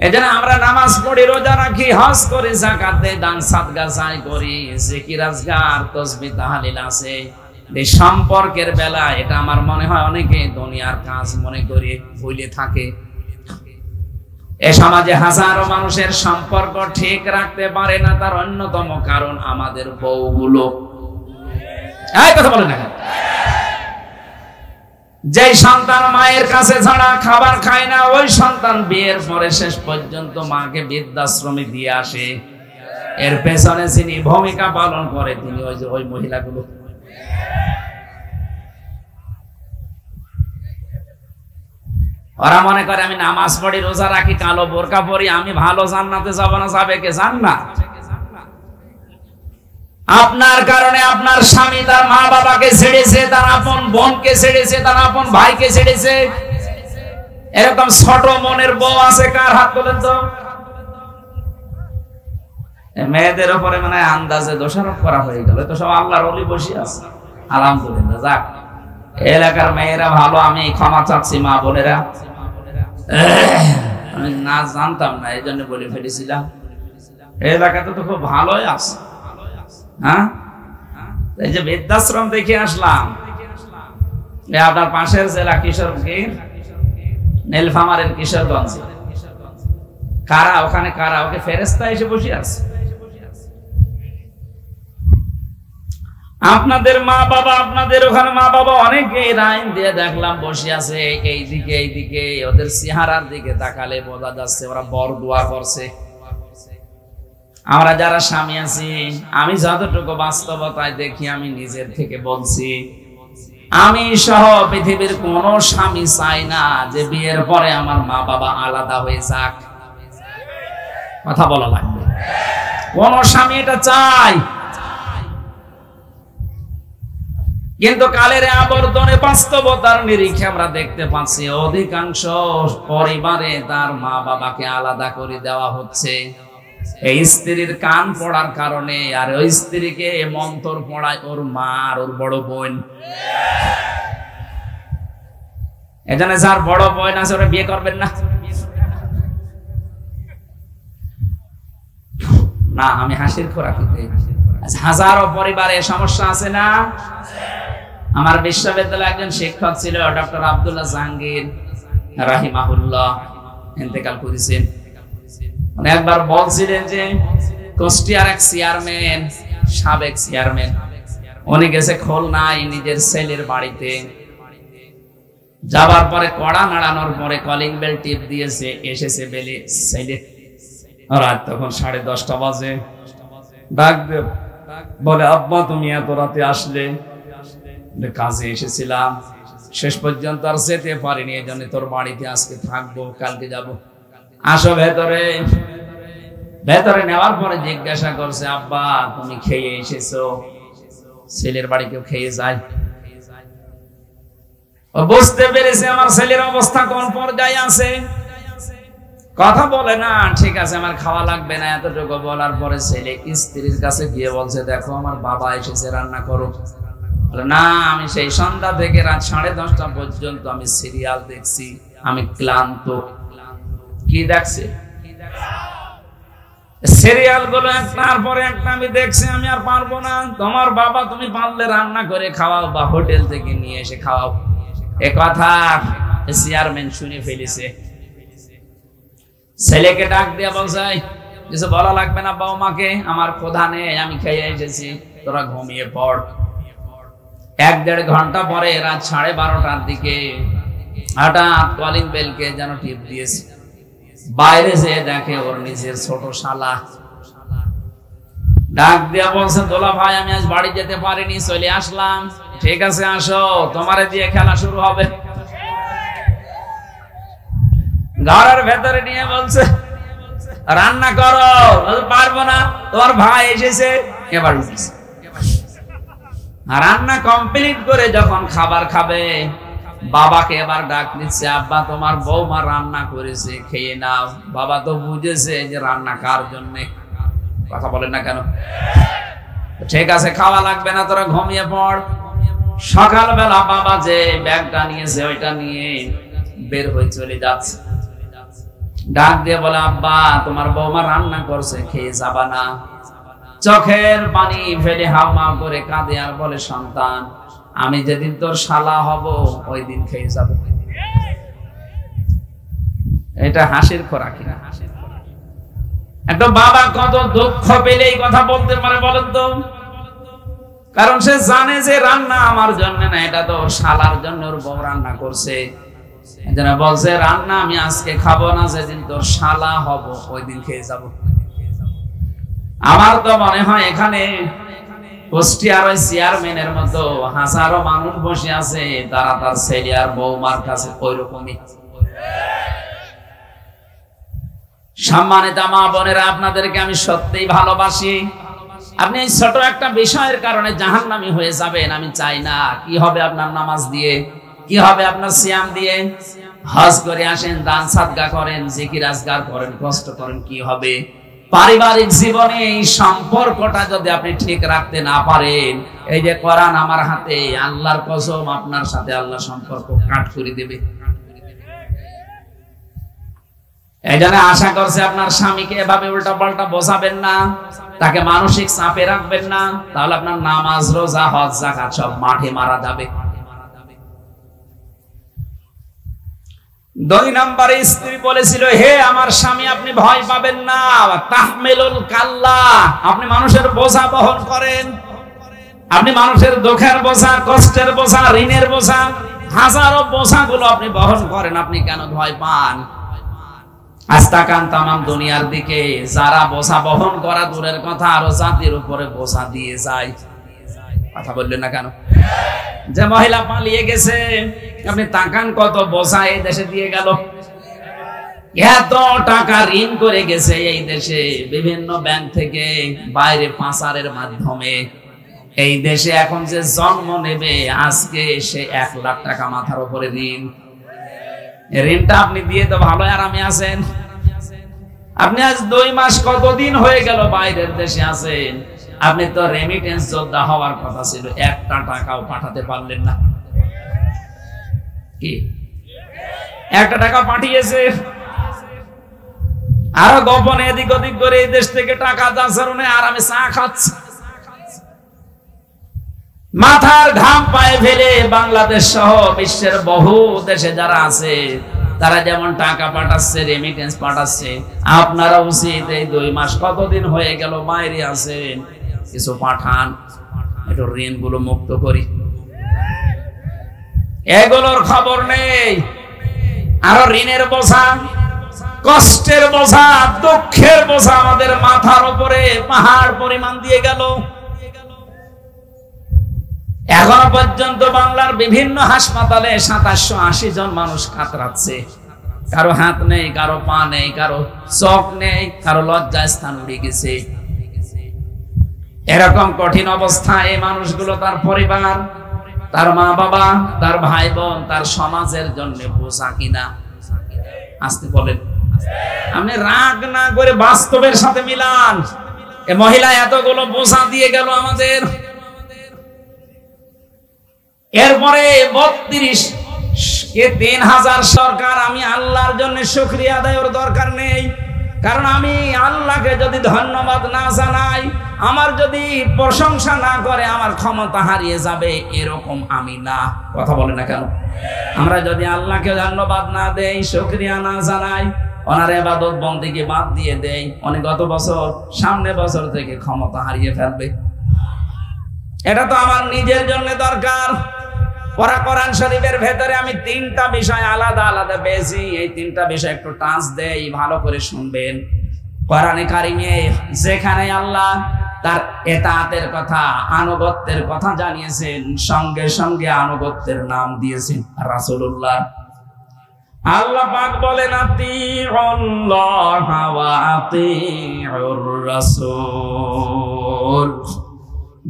এজন্য আমরা নামাজ পড়ি, রোজা রাখি, হজ করি, যাকাত দেই, দান সাদকা যাই করি, জিকির আজকার, তাসবিহ তাহলিল আছে। এই সম্পর্কের বেলা এটা আমার মনে হয় অনেকে দুনিয়ার কাজ মনে করে ভুলে থাকে। এ সমাজে হাজারো মানুষের সম্পর্ক ঠিক রাখতে পারে না, তার অন্যতম কারণ আমাদের বউগুলো। কথা বলে না, যে সন্তান মায়ের কাছে ছাড়া খাবার খায় না, ওই সন্তান বিয়ের পরে শেষ পর্যন্ত মাকে বৃদ্ধাশ্রমে দিয়ে আসে। এর পেছনে যিনি ভূমিকা পালন করে, তিনি ওই মহিলাগুলো। ওরা মনে করে আমি নামাজ পড়ি, রোজা রাখি, কালো বোরকা পরি, আমি ভালো জান্নাতে যাব না। যাবে কে? জান্নাত। আপনার কারণে আপনার স্বামী তার মা বাবাকে ছেড়েছে, তার আপন বোনকে ছেড়েছে, তার আপন ভাইকে ছেড়েছে। এরকম ছোট মনের বউ আছে কার? হাত তোলেন তো। মেয়েদের উপরে মানে আন্দাজে দোষারোপ করা হয়ে গেল। তো সব আল্লাহর ওলি বসে আছে। আলহামদুলিল্লাহ, যাক এলাকার মেয়েরা ভালো, আমি ক্ষমা চাচ্ছি মা বোনেরা। আমি না জানতাম না, এই জন্য বলে ফেলেছিলাম। এলাকাতে তো খুব ভালোই আছে। হ্যাঁ, এই যে বৃদ্ধাশ্রম দেখে আসলাম, আপনার পাশের জেলা কিশোরগঞ্জ, নীলফামারীর কিশোরগঞ্জ। কারা ওখানে? কারা? ওকে ফেরেশতা এসে বসে আছে। আপনাদের মা বাবা, আপনাদের ওখানে মা বাবা অনেকে লাইন দিয়ে দেখলাম বসে আছে এইদিকে এইদিকে। ওদের চেহারার দিকে তাকালে বোঝা যাচ্ছে ওরা বড় দোয়া করছে। আমরা যারা স্বামী আছি, আমি যতটুকু বাস্তবতায় দেখি, আমি নিজের থেকে বলছি, আমি সহ পৃথিবীর কোন স্বামী চাই না যে বিয়ের পরে আমার মা বাবা আলাদা হয়ে যাক। কথা বলা লাগবে। কোন স্বামী এটা চাই? কিন্তু কালের আবর্তনে বাস্তবতার নিরিখে আমরা দেখতে পাচ্ছি অধিকাংশ পরিবারে তার মা বাবাকে আলাদা করে দেওয়া হচ্ছে এই স্ত্রীর কান পড়ার কারণে। আর ওই স্ত্রীকে মন্তর পড়ায় ওর মা আর ওর বড় বোন। এখানে যার বড় বোন আছে ওরা বিয়ে করবেন না? না, আমি হাসির খোরাকিতে। হাজারো পরিবারে সমস্যা আছে না? আমার বিশ্ববিদ্যালয়ে একজন শিক্ষক ছিল, ডক্টর আব্দুল্লাহ জাহাঙ্গীর রাহিমাহুল্লাহ, ইন্তেকাল করেছেন। একবার বলছিলেন যে কুষ্টিয়ার এক চেয়ারম্যান, সাবেক চেয়ারম্যান, উনি গেছে খুলনায় নিজের ছেলের বাড়িতে। যাবার পরে কড়া নাড়ানোর পরে কলিং বেল টিপ দিয়েছে, এসেছে বেলে ছেলে। রাত তখন 10:30 বাজে। ডাক বলে, আব্বা তুমি এত রাতে আসলে? কাজে এসেছিলাম, শেষ পর্যন্ত আর যেতে পারিনি, এই জন্য তোর বাড়িতে আজকে থাকবো, কালকে যাব। আসো ভেতরে। ভেতরে নেওয়ার পরে জিজ্ঞাসা করছে, আব্বা তুমি খেয়ে এসেছো? ছেলের বাড়ি কেউ খেয়ে যায়? ও বুঝতে পেরেছে আমার ছেলের অবস্থা কোন পর্যায়ে আছে। কথা বলে না, ঠিক আছে আমার খাওয়া লাগবে না, এতটুকু বলার পরে ছেলে স্ত্রীর কাছে গিয়ে বলছে, দেখো আমার বাবা এসেছে, রান্না করো। না, আমি সেই সন্ধ্যা থেকে রাত 10:30 পর্যন্ত আমি সিরিয়াল দেখছি, আমি ক্লান্ত। কি দেখছে? সিরিয়াল গুলো একটার পরে একটা আমি দেখছি, আমি আর পারবো না। তোমার বাবা তুমি পারলে রান্না করে খাওয়াও বা হোটেল থেকে নিয়ে এসে খাওয়াও। এ কথা চেয়ারম্যান শুনে ফেলেছে। ছেলেকে ডাক দিয়ে বলছে, কিছু বলা লাগবে না বৌমাকে, আমার ক্ষুধা নেই, আমি খেয়ে এসেছি, তোরা ঘুমিয়ে পড়। 1-1.5 ঘন্টা পরে রাত 12:30টার দিকে হঠাৎ কলিং বেলকে যেন টিপ দিয়েছে। বাইরে যেয়ে দেখে ওর নিজের ছোট শালা। ডাক দিয়া বলছে, দোলা ভাই আমি আজ বাড়ি যেতে পারিনি, চলে আসলাম। ঠিক আছে আসো, তোমারে দিয়ে খেলা শুরু হবে। ঘরের ভেতরে নিয়ে বলছে, রান্না করো। পারবো না, তোমার ভাই এসেছে। এবার রান্না কমপ্লিট করে যখন খাবার খাবে, বাবাকে এবার ডাক দিচ্ছে, আব্বা তোমার বৌমা রান্না করেছে, খেয়ে নাও। বাবা তো বুঝেছে যে রান্না কার জন্য। কথা বলেন না কেন? ঠিক আছে খাওয়া লাগবে না, তোরা ঘুমিয়ে পড়। সকালবেলা বাবা যে ব্যাগটা নিয়েছে ওইটা নিয়ে বের হয়ে চলে যাচ্ছে। ডাক দিয়ে বলে, আব্বা তোমার বৌমা রান্না করছে, খেয়ে যাবা না? চোখের পানি ফেলে হাউমাউ করে কাঁদে আর বলে, সন্তান আমি যেদিন তোর শালা হব ওই দিন খেয়ে যাব। এটা হাসির খোরাকি না? একটা বাবা কত দুঃখ পেলে এই কথা বলতে পারে বলেন তো? কারণ সে জানে যে রান্না আমার জন্য না, এটা তো ওর শালার জন্য ওর বউ রান্না করছে। এজন্য বলছে, রান্না আমি আজকে খাবো না, যেদিন তোর শালা হব ওই দিন খেয়ে যাব। আমার তো মনে হয় এখানে কুষ্টিয়ার ওই চেয়ারম্যানের মতো হাজারো মানুষ বসে আছে, তারা তার ছেলে আর বৌমার কাছে ওই রকমই। সম্মানিত মা বোনেরা, আপনাদেরকে আমি সত্যিই ভালোবাসি। আপনি এই ছোট একটা বিষয়ের কারণে জাহান্নামী হয়ে যাবেন, আমি চাই না। কি হবে আপনার নামাজ দিয়ে, কি হবে আপনার সিয়াম দিয়ে? হজ করে আসেন, দান সাদকা করেন, জিকির আজকার করেন, কষ্ট করেন, কি হবে? পারিবারিক জীবনে এই সম্পর্কটা যদি আপনি ঠিক রাখতে না পারেন, এই যে কোরআন আমার হাতে, আল্লাহর কসম আপনার সাথে আল্লাহ সম্পর্ক কাট করে দেবে। এই জন্য আশা করছে আপনার স্বামীকে এভাবে উল্টা পাল্টা বোঝাবেন না, তাকে মানসিক চাপে রাখবেন না, তাহলে আপনার নামাজ, রোজা, হজ, যাকাত সব মাঠে মারা যাবে। 2 নম্বরে স্ত্রী বলেছিল, হে আমার স্বামী, আপনি ভয় পাবেন না, তাহমিলুল কাল্লা, আপনি মানুষের বোঝা বহন করেন, আপনি মানুষের দুঃখের বোঝা, কষ্টের বোঝা, ঋণের বোঝা, হাজারো বোঝাগুলো আপনি বহন করেন, আপনি কেন ভয় পান? আজ তাকান তামাম দুনিয়ার দিকে, যারা বোঝা বহন করা দূরের কথা, আরো জাতির উপরে বোঝা দিয়ে যায়। কথা বললেন না কেন? যে মহিলা পালিয়ে গেছে, আপনি তাকান কত বোঝা এই দেশে দিয়ে গেল, এত টাকা ঋণ করে গেছে এই দেশে বিভিন্ন ব্যাংক থেকে, বাইরে পাচারের মাধ্যমে। এই দেশে এখন যে জন্ম নেবে আজকে, সে 1 লাখ টাকা মাথার উপরে ঋণ। ঋণটা আপনি দিয়ে তো ভালো আরামে আছেন। আপনি আজ 2 মাস কতদিন হয়ে গেল বাইরের দেশে আছেন, আপনি তো রেমিটেন্স যোদ্ধা হওয়ার কথা ছিল, 1টা টাকাও পাঠাতে পারলেন না। কি 1টা টাকা পাঠিয়েছে, আরো গোপনে এদিক ওদিক করে এই দেশ থেকে টাকা যাচ্ছে, আরামে চা খাচ্ছে। মাথার ঘাম পায়ে ফেলে বাংলাদেশ সহ বিশ্বের বহু দেশে যারা আছে, তারা যেমন টাকা পাঠাচ্ছে, রেমিটেন্স পাঠাচ্ছে, আপনারা উচিত এই 2 মাস কতদিন হয়ে গেল বাইরে আছেন, কিছু পাঠান, একটু ঋণগুলো মুক্ত করি। এগুলোর খবর নেই। আরো ঋণের বোঝা, কষ্টের বোঝা, দুঃখের বোঝা আমাদের মাথার উপরে পাহাড় পরিমাণ দিয়ে গেল। এখনো পর্যন্ত বাংলার বিভিন্ন হাসপাতালে 2780 জন মানুষ কাতরাচ্ছে, কারো হাত নেই, কারো পা নেই, কারো চোখ নেই, কারো লজ্জা স্থান উড়ে গেছে। এরকম কঠিন অবস্থায় এই মানুষগুলো তার পরিবার, তার মা বাবা, তার ভাই বোন, তার সমাজের জন্য বোঝা কিনা? আসতে বলেন। আপনি রাগ না করে বাস্তবের সাথে মিলান। এ মহিলা এতগুলো বোঝা দিয়ে গেল আমাদের, এরপরে ৩০,০০০ সরকার। আমি আল্লাহর জন্য শুকরিয়া আদায়ের দরকার নেই, কারণ আমি আল্লাহকে যদি ধন্যবাদ না জানাই, আমার যদি প্রশংসা না করে, আমার ক্ষমতা হারিয়ে যাবে, এরকম আমি না। কথা বলে না কেন? আমরা যদি আল্লাহকে ধন্যবাদ না দেই, শুকরিয়া না জানাই, ওনার ইবাদত বন্দেগী বাদ দিয়ে দেই, উনি গত বছর, সামনে বছর থেকে ক্ষমতা হারিয়ে ফেলবে। এটা তো আমার নিজের জন্য দরকার। কোরআন শরীফের ভেতরে আমি 3টা বিষয় আলাদা আলাদা পেয়েছি, এই 3টা বিষয় একটু টাচ দেই, ভালো করে শুনবেন। কোরআনে কারিমে যেখানে আল্লাহ তার ইতাআতের কথা, আনুগত্যের কথা জানিয়েছেন, সঙ্গে সঙ্গে আনুগত্যের নাম দিয়েছেন রাসূলুল্লাহ। আল্লাহ পাক বলেন, আতিউল্লাহ ওয়া আতিউর রাসূল।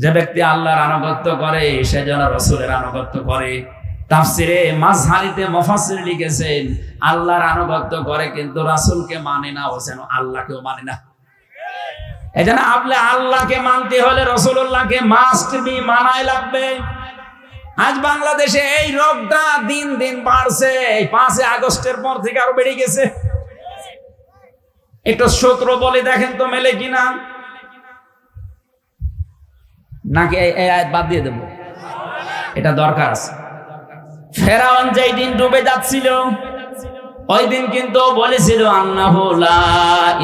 যে ব্যক্তি আল্লাহর আনুগত্য করে, সে যেন রাসূলের আনুগত্য করে। তাফসিরে মাযহারিতে মুফাসসির লিখেছেন, আল্লাহর আনুগত্য করে কিন্তু রাসূলকে মানে না, ও যেন আল্লাহকেও মানে না। এজন্য আপনি আল্লাহকে মানতে হলে রাসূলুল্লাহকে মাস্ট বি মানাই লাগবে। আজ বাংলাদেশে এই রোগটা দিন দিন বাড়ছে, 5 আগস্টের পর থেকে আরো বেড়ে গেছে। একটু সূত্র বলে দেখেন তো মেলে কিনা, নাকি এই আয়াত বাদ দিয়ে দেব? এটা দরকার আছে। ফেরাউন যেই দিন ডুবে যাচ্ছিল, ওই দিন কিন্তু বলেছিল, আন্নাহু লা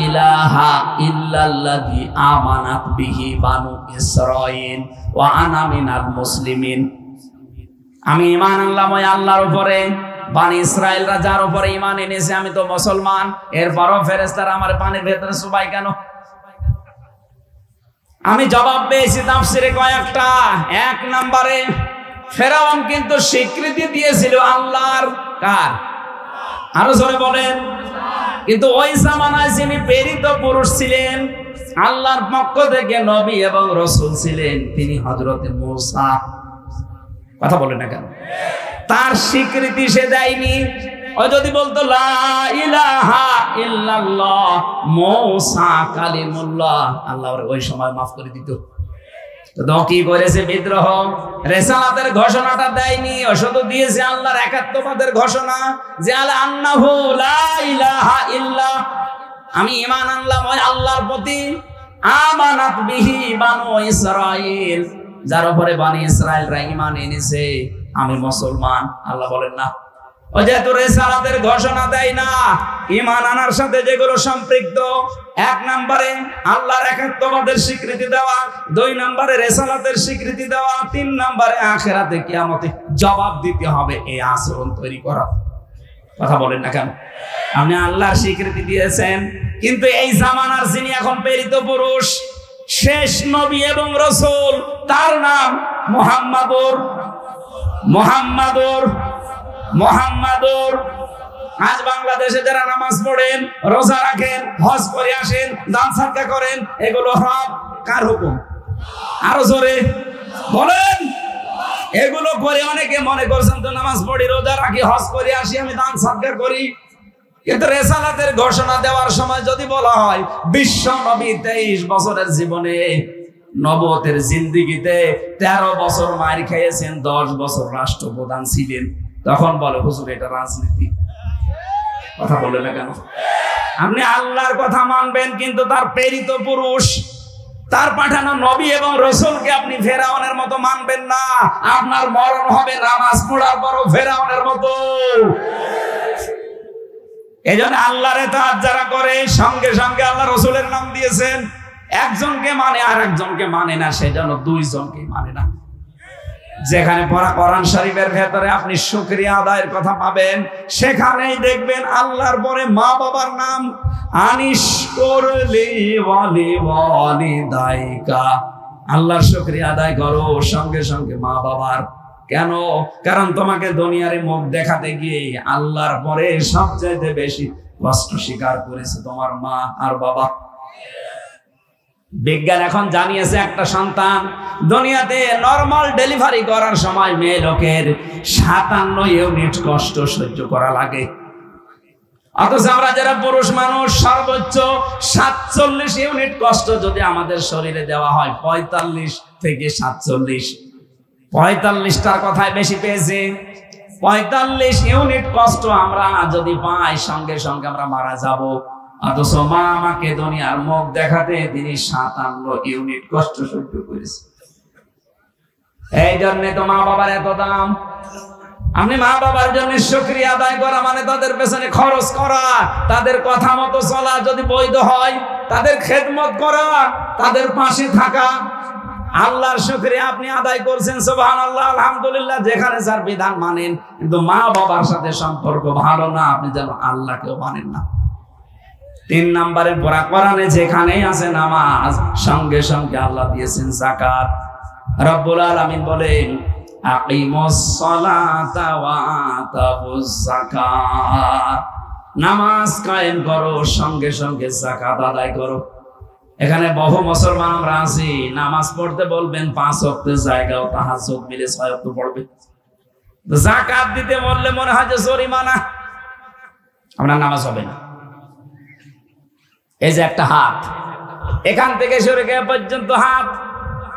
ইলাহা ইল্লাল্লাযী আমানাত বিহি বানু ইসরাঈল ওয়া আনা মিনাল মুসলিমিন। আমি ঈমান আনলাম ওই আল্লাহর উপরে, বানি ইসরাইলরা যার উপরে ঈমান এনেছে, আমি তো মুসলমান। এরপরও ফেরেশতারা আমার পানির ভেতরে চুবাই কেন? আমি জবাব পেয়েছি তাফসিরে কয়েকটা। এক নম্বরে ফেরাউন কিন্তু স্বীকৃতি দিয়েছিল আল্লাহর, কার? আরো জোরে বলেন। কিন্তু ওই জামানায় যিনি প্রেরিত পুরুষ ছিলেন, আল্লাহর পক্ষ থেকে নবী এবং রাসূল ছিলেন, তিনি হযরতে মূসা। কথা বলেন না কেন? তার স্বীকৃতি সে দেয়নি। ও যদি বলতো লা ইলাহা ইল্লাল্লাহ মূসা কালিমুল্লাহ, আল্লাহ ওই সময় মাফ করে দিত। তো কি করেছে? বিদ্রোহ, রিসালাতের ঘোষণাটা দেয়নি, ও শুধু দিয়েছে আল্লাহর একাত্মবাদের ঘোষণা, যে আন্নাহু লা ইলাহা ইল্লা, আমি ঈমান আনলাম ওই আল্লাহর প্রতি। আমানাত বিহি বানু ইসরাঈল, যার উপরে বনি ইসরাঈলরা ঈমান এনেছে, আমি মুসলমান। আল্লাহ বলেন না, ও যেহেতু রিসালাতের ঘোষণা দেয় না, ঈমান আনার সাথে যেগুলো সম্পৃক্ত, এক নম্বরে আল্লাহর একাত্মবাদের স্বীকৃতি দেওয়া, দুই নম্বরে রিসালাতের স্বীকৃতি দেওয়া, তিন নম্বরে আখিরাতে কিয়ামতে জবাব দিতে হবে, এই আচরণ তৈরি করা। কথা বলেন না কেন? আপনি আল্লাহর স্বীকৃতি দিয়েছেন, কিন্তু এই জামানার যিনি এখন প্রেরিত পুরুষ, শেষ নবী এবং রাসূল, তার নাম মুহাম্মাদুর। আজ বাংলাদেশে যারা নামাজ পড়েন, রোজা রাখেন, হজ করে আসেন, দান সাদকা করেন, এগুলো সব কার হুকুম? আরো জোরে বলেন। এগুলো করে অনেকে মনে করছেন তো নামাজ পড়ি, রোজা রাখি, হজ করে আসি, আমি দান সাদকা করি। কিন্তু রিসালাতের ঘোষণা দেওয়ার সময় যদি বলা হয় বিশ্ব নবী 23 বছরের জীবনে, নবুয়তের জিন্দেগিতে 13 বছর মার খেয়েছেন, 10 বছর রাষ্ট্রপ্রধান ছিলেন, তখন বলে হুজুর এটা রাজনীতি। কথা বলে না কেন? আপনি আল্লাহর কথা মানবেন, কিন্তু তার প্রেরিত পুরুষ, তার পাঠানো নবী এবং রাসূলকে আপনি ফেরাউনের মতো মানবেন না। আপনার মরণ হবে নামাজ পড়ার পরও ফেরাউনের মতো। এজন্য আল্লাহর ইতাআত যারা করে, সঙ্গে সঙ্গে আল্লাহ রাসূলের নাম দিয়েছেন, একজনকে মানে আর একজনকে মানে না, সেজন্য দুইজনকে মানে না। যেখানে পড়া কোরআন শরীফের ভেতরে আপনি শুকরিয়া আদায়ের কথা পাবেন, সেখানেই দেখবেন আল্লাহর পরে মা বাবার নাম, আনিশকুরলি ওয়ালিদাইকা, আল্লাহর শুকরিয়া আদায় করো, সঙ্গে সঙ্গে মা বাবার। কেন? কারণ তোমাকে দুনিয়ার মুখ দেখাতে গিয়ে আল্লাহর পরে সবচেয়ে বেশি কষ্ট স্বীকার করেছে তোমার মা আর বাবা। বিজ্ঞান এখন জানিয়েছে, একটা সন্তান দুনিয়াতে নরমাল ডেলিভারি করার সময় মেয়ে লোকের 57 ইউনিট কষ্ট সহ্য করা লাগে। অথচ আমরা যারা পুরুষ মানুষ, সর্বোচ্চ 47 ইউনিট কষ্ট যদি আমাদের শরীরে দেওয়া হয়, 45 থেকে 47, 45টার কথায় বেশি পেয়েছে। 45 ইউনিট কষ্ট আমরা যদি পাই, সঙ্গে সঙ্গে আমরা মারা যাব। অথচ মা আমাকে দুনিয়ার মুখ দেখাতে তিনি 57 ইউনিট কষ্ট সহ্য করেছে। এই জন্য তো মা বাবার এত দাম। আপনি মা বাবার জন্য শুকরিয়া আদায় করা মানে তাদের পেছনে খরচ করা, তাদের কথা মতো চলা, যদি বৈধ হয় তাদের খেদমত করা, তাদের পাশে থাকা। আল্লাহর শুকরিয়া আপনি আদায় করছেন, সুবহানাল্লাহ, আলহামদুলিল্লাহ, যেখানে যার বিধান মানেন, কিন্তু মা বাবার সাথে সম্পর্ক ভালো না, আপনি যেন আল্লাহকেও মানেন না। 3 নম্বরে পড়া কোরআনে যেখানেই আছে নামাজ, সঙ্গে সঙ্গে আল্লাহ দিয়েছেন যাকাত। রব্বুল আলামিন বলেন আকিমুস সালাতা ওয়া আতাবুজ যাকাত, নামাজ কায়েম করো, সঙ্গে সঙ্গে যাকাত আদায় করো। এখানে বহু মুসলমান আমরা আছি, নামাজ পড়তে বলবেন 5 ওয়াক্তের জায়গাও তাহাজ্জুদ মিলে 6 ওয়াক্ত পড়বে, যাকাত দিতে বললে মনে হয় যে জরিমানা, আপনার নামাজ হবে না। এই যে একটা হাত, এখান থেকে শুরু করে পর্যন্ত হাত,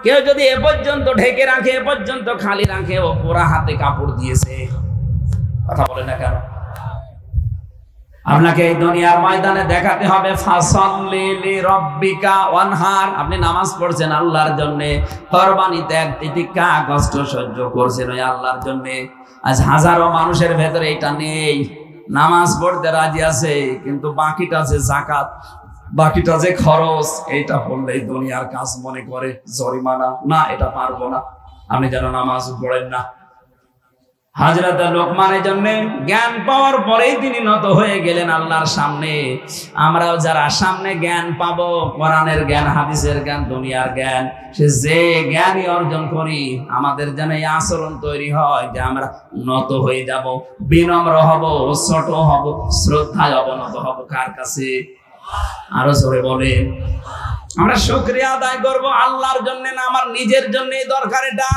কেউ যদি এ পর্যন্ত ঢেকে রাখে, এ পর্যন্ত খালি রাখে, ও পুরা হাতে কাপড় দিয়েছে। কথা বলে না কেন? আপনাকে এই দুনিয়ার ময়দানে দেখাতে হবে ফাসাল্লি লিরাব্বিকা ওয়ানহার, আপনি নামাজ পড়ছেন আল্লাহর জন্য, কুরবানি ত্যাগ তিতিক্ষা কষ্ট সহ্য করছেন ওই আল্লাহর জন্য। আজ হাজারো মানুষের ভেতরে এটা নেই, নামাজ পড়তে রাজি আছে, কিন্তু বাকিটা যে যাকাত, বাকিটা যে খরচ, এইটা পড়লেই দুনিয়ার কাজ মনে করে জরিমানা, না এটা পারবো না, আপনি যেন নামাজ পড়েন না। হযরত লোকমানের জন্য জ্ঞান পাওয়ার পরেই তিনি নত হয়ে গেলেন আল্লাহর সামনে। আমরাও যারা সামনে জ্ঞান পাবো, কোরআনের জ্ঞান, হাদিসের জ্ঞান, দুনিয়ার জ্ঞান, সে যে জ্ঞানই অর্জন করি, আমাদের যেন এই আচরণ তৈরি হয় যে আমরা নত হয়ে যাব, বিনম্র হব, ছোট হব, শ্রদ্ধায় অবনত হব। কার কাছে? আরো জোরে বলে। আমরা শুকরিয়া আদায় করব আল্লাহর জন্য না, আমার নিজের জন্যই দরকার এটা।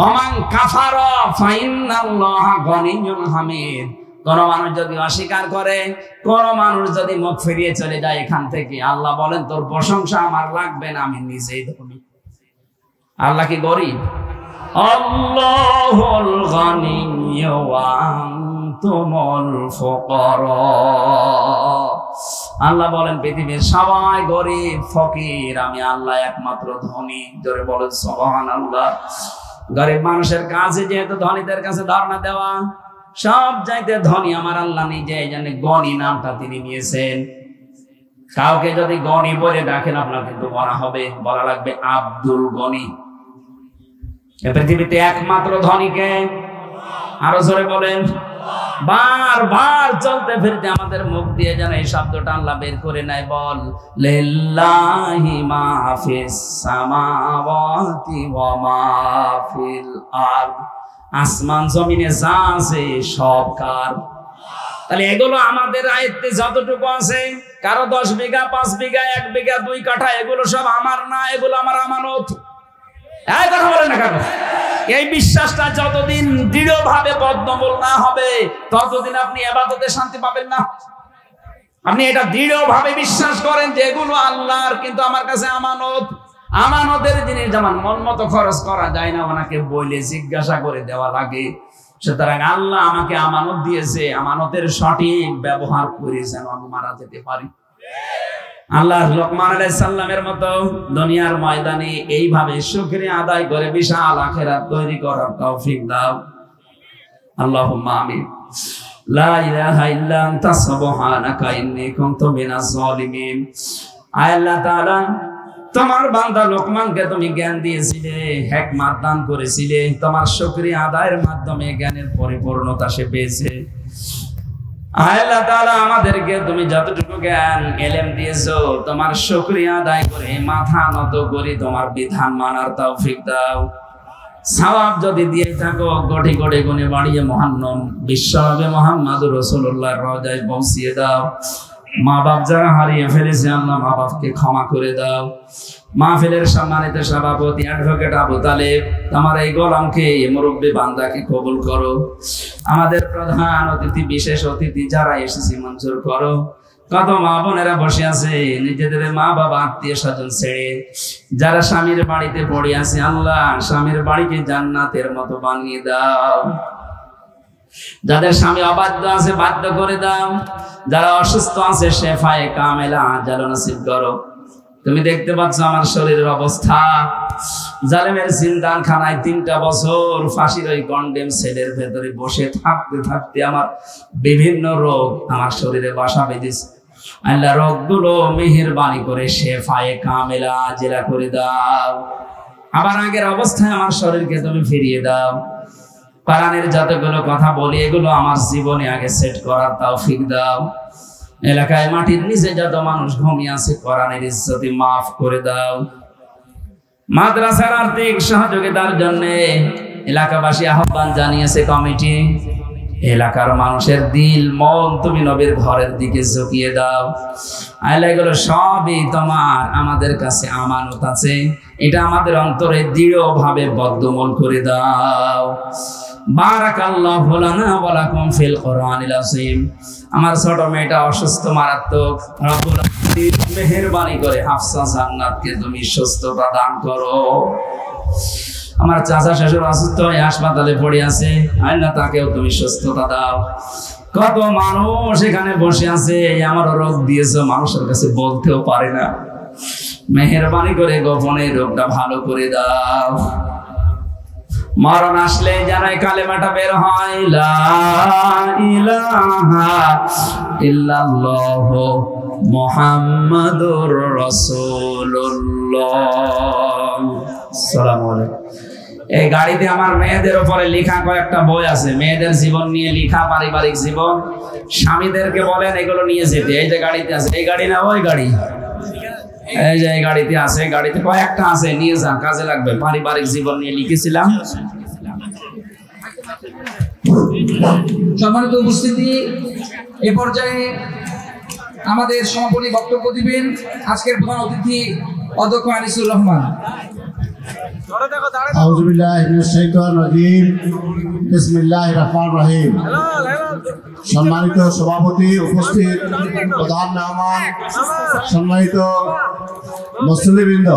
ওমান কাফারা ফাইন্নাল্লাহা গনিয়্যুন হামিদ। কোন মানুষ যদি অস্বীকার করে, কোন মানুষ যদি মুখ ফিরিয়ে চলে যায় এখান থেকে, আল্লাহ বলেন তোর প্রশংসা আমার লাগবে না, আমি নিজেই ধনী। আল্লাহ কি গরিব? আল্লাহুল গনিয়্যু ওয়া আনতুমুল ফুকারা। আল্লাহ বলেন পৃথিবীর সবাই গরিব ফকির, আমি আল্লাহ একমাত্র ধনী। জোরে বলেন সুবহানাল্লাহ। গরিব মানুষের কাছে যেহেতু ধনীদের কাছে ধারণা দেওয়া, সব চাইতে ধনী আমার আল্লাহ নিজে। এই জন্য গনি নামটা তিনি নিয়েছেন। কাউকে যদি গনি বলে ডাকেন আপনার কিন্তু বলা হবে, বলা লাগবে আব্দুল গনি। পৃথিবীতে একমাত্র ধনীকে। আরো জোরে বলেন। বারবার চলতে ফিরতে আমাদের মুখ দিয়ে যেন এই শব্দটা আল্লাহ বের করে নেয়। বল লিল্লাহি মা ফিস সামাওয়াতি ওয়া মা ফিল আরদ। আসমান জমিনে যা আছে সব কার? তাহলে এগুলো আমাদের আয়ত্তে যতটুকু আছে, কারো 10 বিঘা, 5 বিঘা, 1 বিঘা, 2 কাঠা, এগুলো সব আমার না, এগুলো আমার আমানত। এই কথা বলেন না কেন? এই বিশ্বাসটা যতদিন দৃঢ়ভাবে বদ্ধমূল না হবে, ততদিন আপনি ইবাদতে শান্তি পাবেন না। আপনি এটা দৃঢ়ভাবে বিশ্বাস করেন যে এগুলো আল্লাহর, কিন্তু আমার কাছে আমানত। আমানতের জিনিস যেমন মন মতো খরচ করা যায় না, ওনাকে বলে জিজ্ঞাসা করে দেওয়া লাগে। সুতরাং আল্লাহ আমাকে আমানত দিয়েছে, আমানতের সঠিক ব্যবহার করে যেন আমি মারা যেতে পারি। আল্লাহ লোকমান আলাইহিস সালামের মতো দুনিয়ার ময়দানে এইভাবে শুকরিয়া আদায় করে বিশাল আখিরাত তৈরি করার তৌফিক দাও। আল্লাহুম্মা আমিন। লা ইলাহা ইল্লা আনতা সুবহানাকা ইন্নী কুনতু মিনাজ জালিমিন। আল্লাহ তাআলা, তোমার বান্দা লোকমানকে তুমি জ্ঞান দিয়েছিলে, হিকমত দান করেছিলে, তোমার শুকরিয়া আদায়ের মাধ্যমে জ্ঞানের পরিপূর্ণতা সে পেয়েছে। আল্লাহ তাআলা, আমাদেরকে তুমি যতটুকু জ্ঞান ইলম দিয়েছো, তোমার শুকরিয়া আদায় করে মাথা নত করে তোমার বিধান মানার তৌফিক দাও। সওয়াব যদি দিয়ে থাকো, কোটি কোটি গুণে বাড়িয়ে মহান বিশ্বনবী মুহাম্মদুর রাসূলুল্লাহর রওজায় পৌঁছিয়ে দাও। মা বাপ যারা হারিয়ে ফেলেছে, আল্লাহ মা বাপকে ক্ষমা করে দাও। মাহফিলের সম্মানিত সভাপতি অ্যাডভোকেট আবু তালেব, তোমার এই গোলামকে, মুরব্বী বান্দাকে কবুল করো। আমাদের প্রধান অতিথি, বিশেষ অতিথি যারা এসেছে মঞ্জুর করো। কত মা বোনেরা বসে আছে নিজেদের মা বাবা আত্মীয় স্বজন ছেড়ে, যারা স্বামীর বাড়িতে পড়ে আছে, আল্লাহ স্বামীর বাড়িকে জান্নাতের মতো বানিয়ে দাও। যাদের স্বামী অবাধ্য আছে বাধ্য করে দাও। যারা অসুস্থ আছে শেফায়ে কামেলা আজাল নসিব করো। তুমি দেখতে পাচ্ছ আমার শরীরের অবস্থা। জালেমের জিন্দাখানায় 3টা বছর ফাঁসির ওই কন্ডেম সেলের ভেতরে বসে থাকতে থাকতে আমার বিভিন্ন রোগ আমার শরীরে বাসা বেঁধেছে। আল্লাহ রোগগুলো মেহেরবানি করে শেফায়ে কামেলা আজেলা করে দাও। আবার আগের অবস্থায় আমার শরীরকে তুমি ফিরিয়ে দাও। কোরআনের যতগুলো কথা বলি, এগুলো আমার জীবনে আগে সেট করার তৌফিক দাও। এলাকায় মাটির নিচে যত মানুষ ঘুমিয়ে আছে, কোরআনের ইজ্জতে মাফ করে দাও। মাদ্রাসার আর্থিক সহযোগিতার জন্য এলাকাবাসী আহ্বান জানিয়েছে কমিটি। এলাকার মানুষের দিল মন তুমি নবীর ঘরের দিকে ঝুঁকিয়ে দাও। আল্লাহ, এগুলো সবই তোমার, আমাদের কাছে আমানত আছে। এটা আমাদের অন্তরে দৃঢ়ভাবে বদ্ধমূল করে দাও। বারাকাল্লাহু লানা ওয়া লাকুম ফিল কোরআনিল আযীম। আমার ছোট মেয়েটা অসুস্থ মারাত্মক, রব্বুল আলামিন মেহেরবানি করে হাফসা জান্নাতকে তুমি সুস্থতা দান করো। আমার চাচা শ্বশুর অসুস্থ হয়ে হাসপাতালে পড়ে আছে, আল্লাহ তাকেও তুমি সুস্থতা দাও। কত মানুষ এখানে বসে আছে, আমার রোগ দিয়েছো, মানুষের কাছে বলতেও পারে না। মেহেরবানি করে গোপনে রোগটা ভালো করে দাও। মরণ আসলে যেন কালেমাটা বের হয়, লা ইলাহা ইল্লাল্লাহ মুহাম্মাদুর রাসূলুল্লাহ। আসসালামু আলাইকুম। এই গাড়িতে আমার মেয়েদের উপরে লেখা কয়েকটা বই আছে, মেয়েদের জীবন নিয়ে লেখা, পারিবারিক জীবন। স্বামীদেরকে বলেন এগুলো নিয়ে যেতে। এই যে গাড়িতে আছে, এই গাড়ি না ওই গাড়ি, এই যে এই গাড়িতে আছে, গাড়িতে কয়েকটা আছে, নিয়ে যান, কাজে লাগবে। পারিবারিক জীবন নিয়ে লিখেছিলাম। সম্মানিত উপস্থিতি, এ পর্যায়ে আমাদের সমাপনী বক্তব্য দিবেন আজকের প্রধান অতিথি অধ্যক্ষ আনিসুর রহমান। আউযু বিল্লাহি মিনাশ শাইতানির রাজিম। বিসমিল্লাহির রহমানির রহিম। সম্মানিত সভাপতি, উপস্থিত প্রধান মেহমান, সম্মানিত মুসল্লিবৃন্দ,